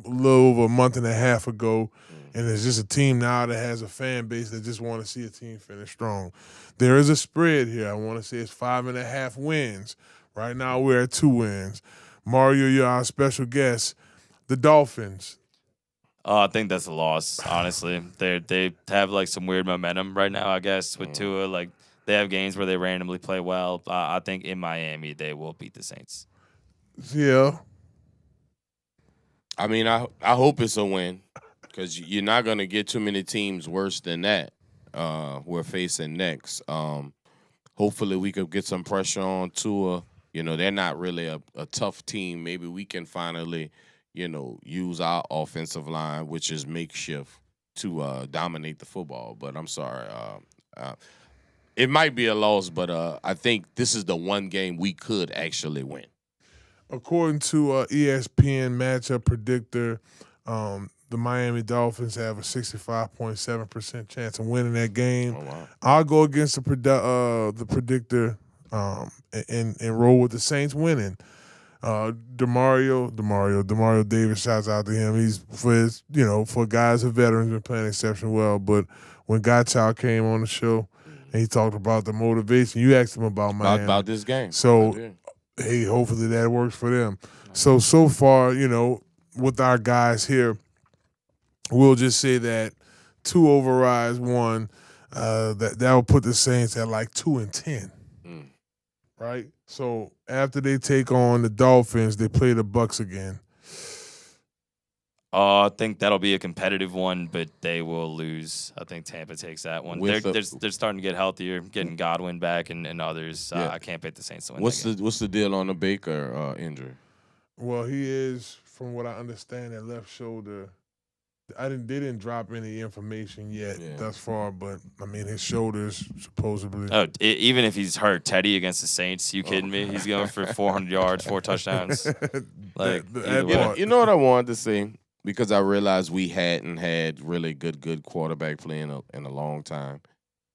a little over a month and a half ago, and it's just a team now that has a fan base that just want to see a team finish strong. There is a spread here. I want to say it's 5.5 wins. Right now we're at 2 wins. Mario, you're our special guest. The Dolphins. I think that's a loss, honestly. They have, like, some weird momentum right now, I guess, with Tua. Like, they have games where they randomly play well. I think in Miami they will beat the Saints. Yeah. I mean, I hope it's a win, because you're not going to get too many teams worse than that we're facing next. Hopefully we could get some pressure on Tua. You know, they're not really a tough team. Maybe we can finally, use our offensive line, which is makeshift, to dominate the football. But I'm sorry. It might be a loss, but I think this is the one game we could actually win. According to ESPN matchup predictor, the Miami Dolphins have a 65.7% chance of winning that game. Oh, wow. I'll go against the predictor and roll with the Saints winning. Demario Davis, shouts out to him. He's for guys and veterans, been playing exceptionally well. But when Godchild came on the show and he talked about the motivation, you asked him about Miami. About this game. So, hey, hopefully that works for them. So far, with our guys here, we'll just say that 2 overrides 1. That will put the Saints at like 2-10. Right? So after they take on the Dolphins, they play the Bucs again. I think that'll be a competitive one, but they will lose. I think Tampa takes that one. They're starting to get healthier, getting Godwin back and others. I can't pick the Saints to win. What's the deal on the Baker injury? Well, he is, from what I understand, that left shoulder. They didn't drop any information yet thus far, but I mean his shoulders supposedly. Oh, even if he's hurt, Teddy against the Saints, you kidding me? He's going for 400 yards, 4 touchdowns. Like, you know what I wanted to say, because I realized we hadn't had really good quarterback play in a long time.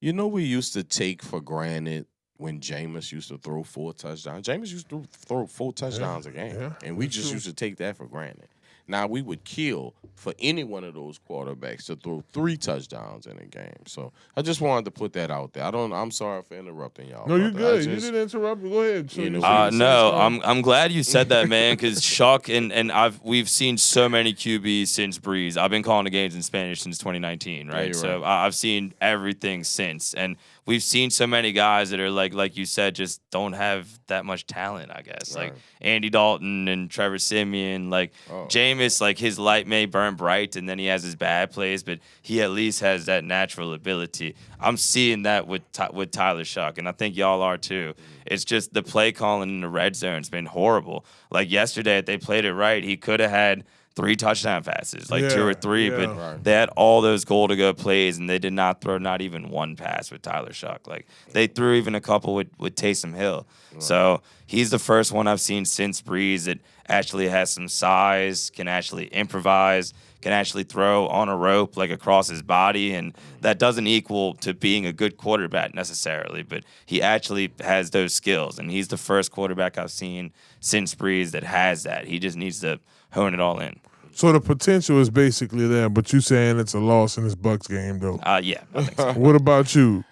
We used to take for granted when Jameis used to throw 4 touchdowns. Jameis used to throw 4 touchdowns a game, and we just used to take that for granted. Now, we would kill for any one of those quarterbacks to throw 3 touchdowns in a game. So I just wanted to put that out there. I'm sorry for interrupting y'all. No, you're brother. good. You didn't interrupt. Go ahead. So No, I'm glad you said that, man, because Chuck and we've seen so many QBs since Breeze. I've been calling the games in Spanish since 2019, right? Yeah, So right. I've seen everything since, and we've seen so many guys that are like you said, just don't have that much talent, I guess. Right. Like Andy Dalton and Trevor Siemian, like Jameis, like his light may burn bright, and then he has his bad plays, but he at least has that natural ability. I'm seeing that with Tyler Shuck, and I think y'all are too. It's just the play calling in the red zone's been horrible. Like yesterday, if they played it right, he could have had 3 touchdown passes, like 2 or 3, but they had all those goal-to-go plays, and they did not throw not even 1 pass with Tyler Shuck. Like, they threw even a couple with Taysom Hill. Right. So he's the first one I've seen since Breeze that actually has some size, can actually improvise, can actually throw on a rope, like across his body, and that doesn't equal to being a good quarterback necessarily, but he actually has those skills, and he's the first quarterback I've seen since Breeze that has that. He just needs to hone it all in. So the potential is basically there, but you saying it's a loss in this Bucks game, though? Yeah, I think so. What about you?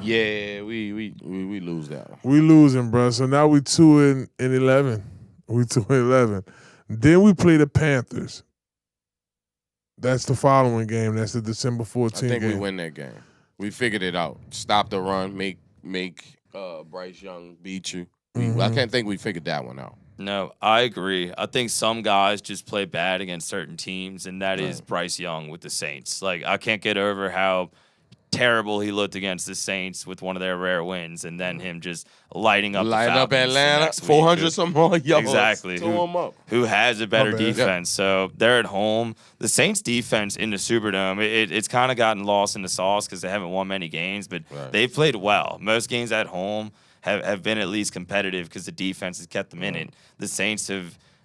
Yeah, we lose that one. We losing, bro. So now we 2-11. We 2-11. Then we play the Panthers. That's the following game. That's the December 14th game. I think we win that game. We figured it out. Stop the run. Make Bryce Young beat you. I can't think we figured that one out. No, I agree. I think some guys just play bad against certain teams, and that is Bryce Young with the Saints. Like, I can't get over how terrible he looked against the Saints with one of their rare wins, and then him just lighting up Atlanta, 400 some more yards. Exactly. Who has a better defense? So they're at home. The Saints' defense in the Superdome, it's kind of gotten lost in the sauce because they haven't won many games, but they've played well. Most games at home have been at least competitive because the defense has kept them in it. The Saints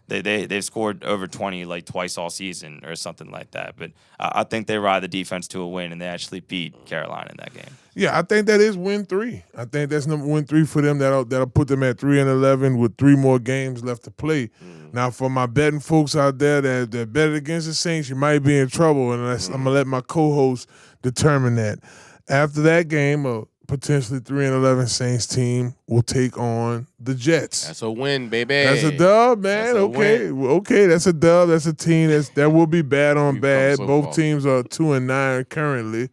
they've scored over 20 like twice all season or something like that. But I think they ride the defense to a win, and they actually beat Carolina in that game. Yeah, I think that is win 3. I think that's win 3 for them. That'll put them at 3-11 with 3 more games left to play. Now, for my betting folks out there that bet against the Saints, you might be in trouble, and I'm gonna let my co-host determine that. After that game, potentially 3-11 Saints team will take on the Jets. That's a win, baby. That's a dub, man. Okay, that's a dub. That's a team that will be bad on bad. Both teams are 2-9 currently.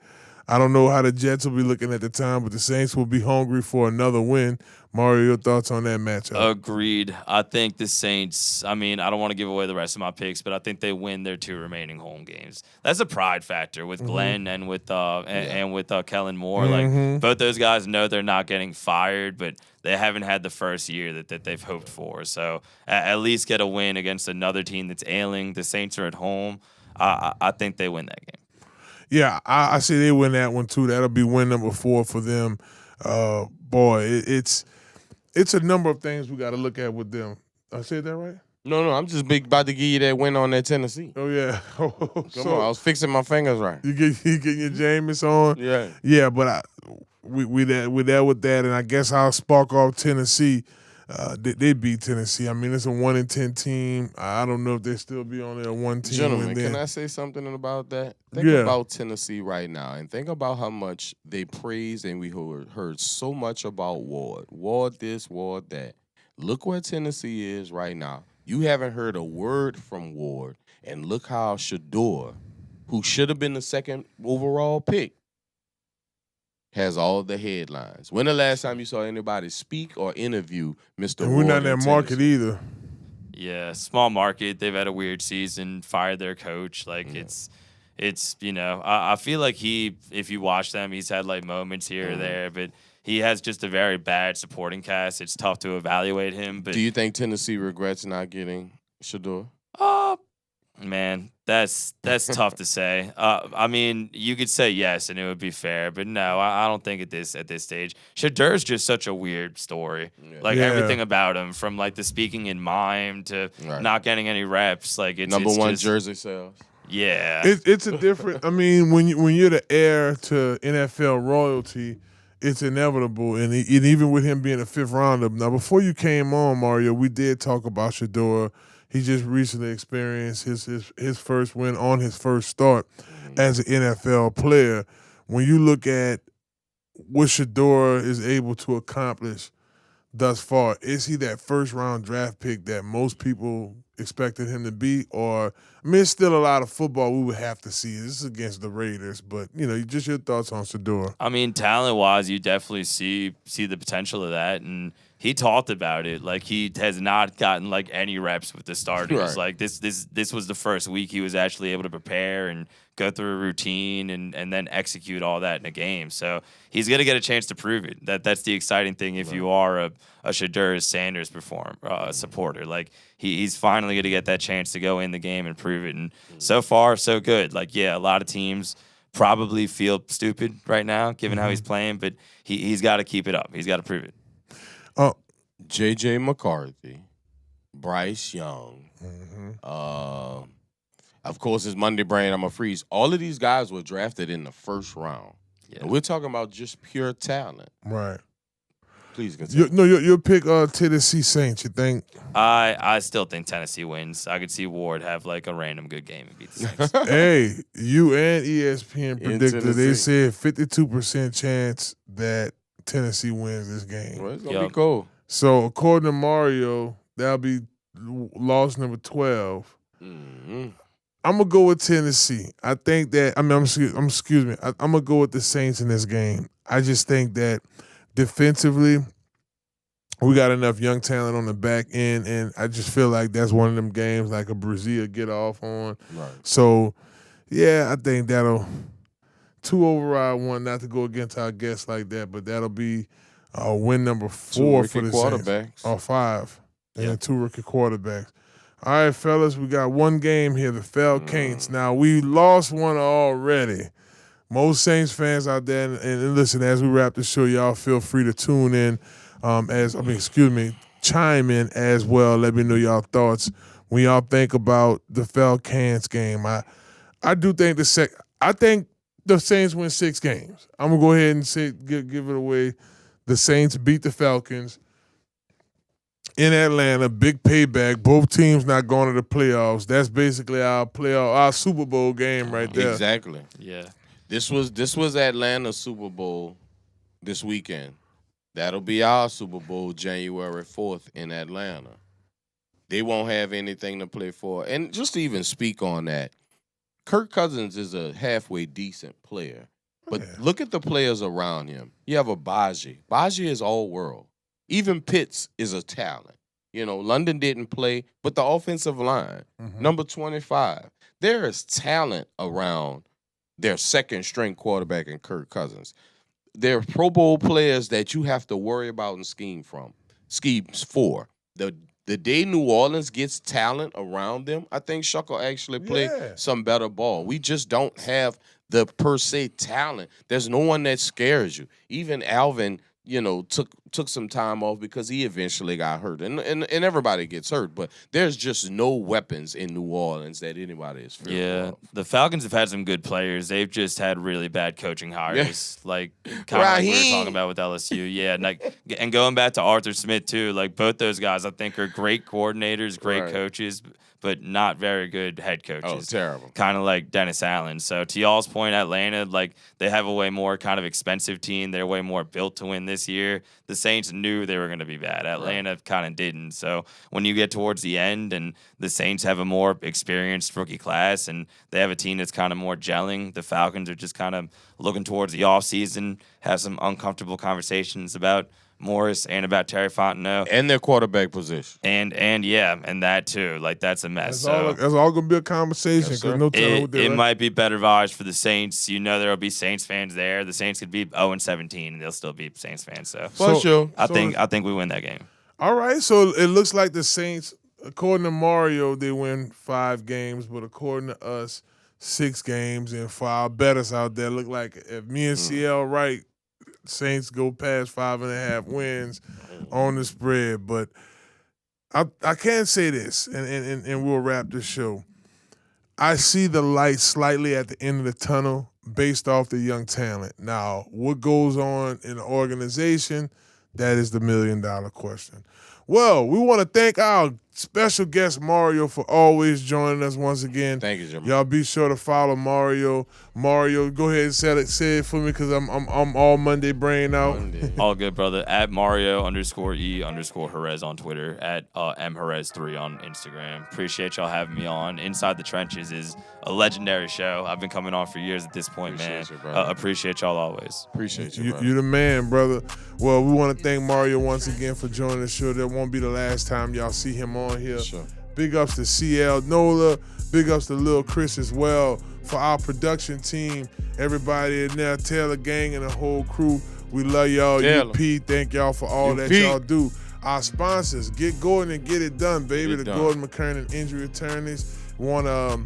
I don't know how the Jets will be looking at the time, but the Saints will be hungry for another win. Mario, your thoughts on that matchup? Agreed. I think the Saints, I mean, I don't want to give away the rest of my picks, but I think they win their 2 remaining home games. That's a pride factor with Glenn and with Kellen Moore. Like, both those guys know they're not getting fired, but they haven't had the first year that they've hoped for. So at least get a win against another team that's ailing. The Saints are at home. I think they win that game. Yeah, I say they win that one too. That'll be win number 4 for them. Boy, it's a number of things we got to look at with them. I said that right? No, I'm just about to give you that win on that Tennessee. Oh yeah. Come on, I was fixing my fingers right. You getting your Jameis on? Yeah. Yeah, but we there with that, and I guess I'll spark off Tennessee. They beat Tennessee. I mean, it's a 1-10 team. I don't know if they still be on there 1 team. Gentlemen, can I say something about that? Think about Tennessee right now, and think about how much they praise, and we heard so much about Ward. Ward this, Ward that. Look where Tennessee is right now. You haven't heard a word from Ward, and look how Shedeur, who should have been the 2nd overall pick, has all the headlines. When the last time you saw anybody speak or interview Mr. And we're not in that market either. Yeah, small market. They've had a weird season, fired their coach. Like, it's I feel like if you watch them, he's had like moments here or there, but he has just a very bad supporting cast. It's tough to evaluate him. But do you think Tennessee regrets not getting Shedeur? Man, that's tough to say. I mean, you could say yes, and it would be fair, but no, I don't think at this stage. Shedeur's just such a weird story. Like everything about him, from like the speaking in mime to not getting any reps. Like it's number 1 just, jersey sales. Yeah, it's a different. I mean, when you're the heir to NFL royalty, it's inevitable, and even with him being a 5th rounder. Now, before you came on, Mario, we did talk about Shedeur. He just recently experienced his first win on his first start as an NFL player. When you look at what Shedeur is able to accomplish thus far, is he that first-round draft pick that most people expected him to be? Or, I mean, it's still a lot of football we would have to see. This is against the Raiders, but, just your thoughts on Shedeur. I mean, talent-wise, you definitely see the potential of that, and he talked about it. Like, he has not gotten, like, any reps with the starters. Right. Like, this was the first week he was actually able to prepare and go through a routine and then execute all that in a game. So he's going to get a chance to prove it. That's the exciting thing if you are a Shedeur Sanders supporter. Like, he's finally going to get that chance to go in the game and prove it. And so far, so good. Like, yeah, a lot of teams probably feel stupid right now given how he's playing, but he's got to keep it up. He's got to prove it. J.J. McCarthy, Bryce Young, of course, it's Monday Brain, I'm a freeze. All of these guys were drafted in the first round. Yeah. And we're talking about just pure talent. Right. Please continue. You'll pick Tennessee Saints, you think? I still think Tennessee wins. I could see Ward have like a random good game and beat the Saints. Hey, you and ESPN predicted, they said 52% chance that Tennessee wins this game. Well, it's going to be cool. So, according to Mario, that'll be loss number 12. Mm-hmm. I'm going to go with Tennessee. I think that, I'm going to go with the Saints in this game. I just think that defensively, we got enough young talent on the back end, and I just feel like that's one of them games like a Brazil get off on. Right. So, yeah, I think that'll 2 override 1, not to go against our guests like that, but that'll be win number 4 for the quarterbacks. Saints. Or 5. And 2 rookie quarterbacks. All right, fellas, we got one game here, the Falcons. Now, we lost one already. Most Saints fans out there, and listen, as we wrap the show, y'all feel free to tune in, chime in as well. Let me know y'all thoughts when y'all think about the Falcons game. I do think I think the Saints win 6 games. I'm gonna go ahead and give it away. The Saints beat the Falcons in Atlanta. Big payback. Both teams not going to the playoffs. That's basically our Super Bowl game right there. Exactly. Yeah. This was Atlanta's Super Bowl this weekend. That'll be our Super Bowl January 4th in Atlanta. They won't have anything to play for. And just to even speak on that, Kirk Cousins is a halfway decent player. But look at the players around him. You have a Baji. Baji is all world. Even Pitts is a talent. London didn't play, but the offensive line, number 25. There is talent around their second-string quarterback in Kirk Cousins. They're Pro Bowl players that you have to worry about and schemes for. The day New Orleans gets talent around them, I think Shuck will actually play some better ball. We just don't have the per se talent. There's no one that scares you. Even Alvin, took some time off because he eventually got hurt. And everybody gets hurt, but there's just no weapons in New Orleans that anybody is fearful of. The Falcons have had some good players. They've just had really bad coaching hires. Like kind of like we were talking about with LSU. Yeah, and going back to Arthur Smith too, like both those guys I think are great coordinators, great coaches, but not very good head coaches. Oh, terrible. Kind of like Dennis Allen. So to y'all's point, Atlanta, like they have a way more kind of expensive team. They're way more built to win this year. The Saints knew they were going to be bad. Atlanta kind of didn't. So when you get towards the end and the Saints have a more experienced rookie class and they have a team that's kind of more gelling, the Falcons are just kind of looking towards the offseason, have some uncomfortable conversations about Morris and about Terry Fontenot. And their quarterback position. And that too. Like that's a mess. That's all gonna be a conversation because no telling what it might be better vibes for the Saints. There'll be Saints fans there. The Saints could be 0-17 and they'll still be Saints fans. So I think we win that game. All right. So it looks like the Saints, according to Mario, they win 5 games, but according to us, 6 games. And for our bettors out there, look like if me and CL right, Saints go past 5.5 wins on the spread. But I can say this, and we'll wrap the show. I see the light slightly at the end of the tunnel based off the young talent. Now, what goes on in the organization, that is the $1 million question. Well, we want to thank our Special guest Mario for always joining us once again. Thank you, Jim. Y'all be sure to follow Mario. Mario, go ahead and say it for me because I'm all Monday brain out. All good, brother. At Mario_E_Jerez on Twitter. At mjerez3 on Instagram. Appreciate y'all having me on. Inside the Trenches is a legendary show. I've been coming on for years at this point, Appreciate man. you, brother. Appreciate y'all always. Appreciate you, brother. You the man, brother. Well, we want to thank Mario once again for joining the show. That won't be the last time y'all see him on here. Sure. Big ups to CL NOLA. Big ups to Lil Chris as well. For our production team, everybody in there, Taylor Gang and the whole crew. We love y'all. Taylor. UP, thank y'all for all that y'all do. Our sponsors, get going and get it done, baby. Get it the done. Gordon McKernan Injury Attorneys. Want to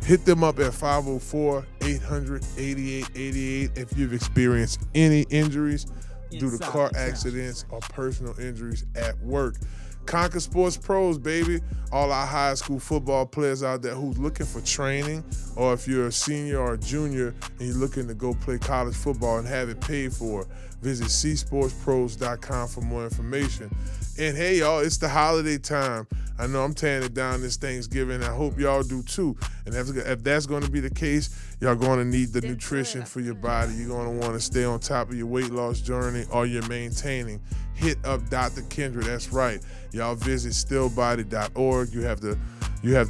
hit them up at 504-800-8888 if you've experienced any injuries due to car accidents or personal injuries at work. Conquer Sports Pros, baby. All our high school football players out there who's looking for training, or if you're a senior or a junior and you're looking to go play college football and have it paid for, visit csportspros.com for more information. And hey, y'all, it's the holiday time. I know I'm tearing it down this Thanksgiving. I hope y'all do too. And if that's going to be the case, y'all going to need the nutrition for your body. You're going to want to stay on top of your weight loss journey or you're maintaining. Hit up Dr. Kendra. That's right. Y'all visit stillbody.org. You have the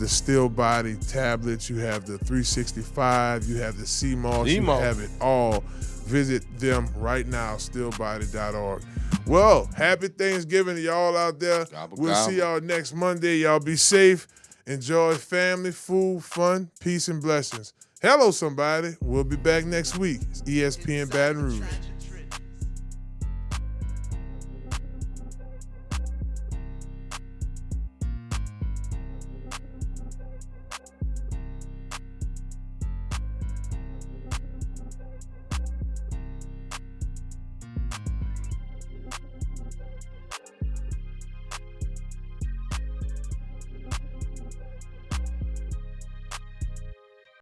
Still Body tablets. You have the 365. You have the CMOS. You have it all. Visit them right now, stillbody.org. Well, happy Thanksgiving to y'all out there. We'll see y'all next Monday. Y'all be safe. Enjoy family, food, fun, peace, and blessings. Hello, somebody. We'll be back next week. It's ESPN Baton Rouge.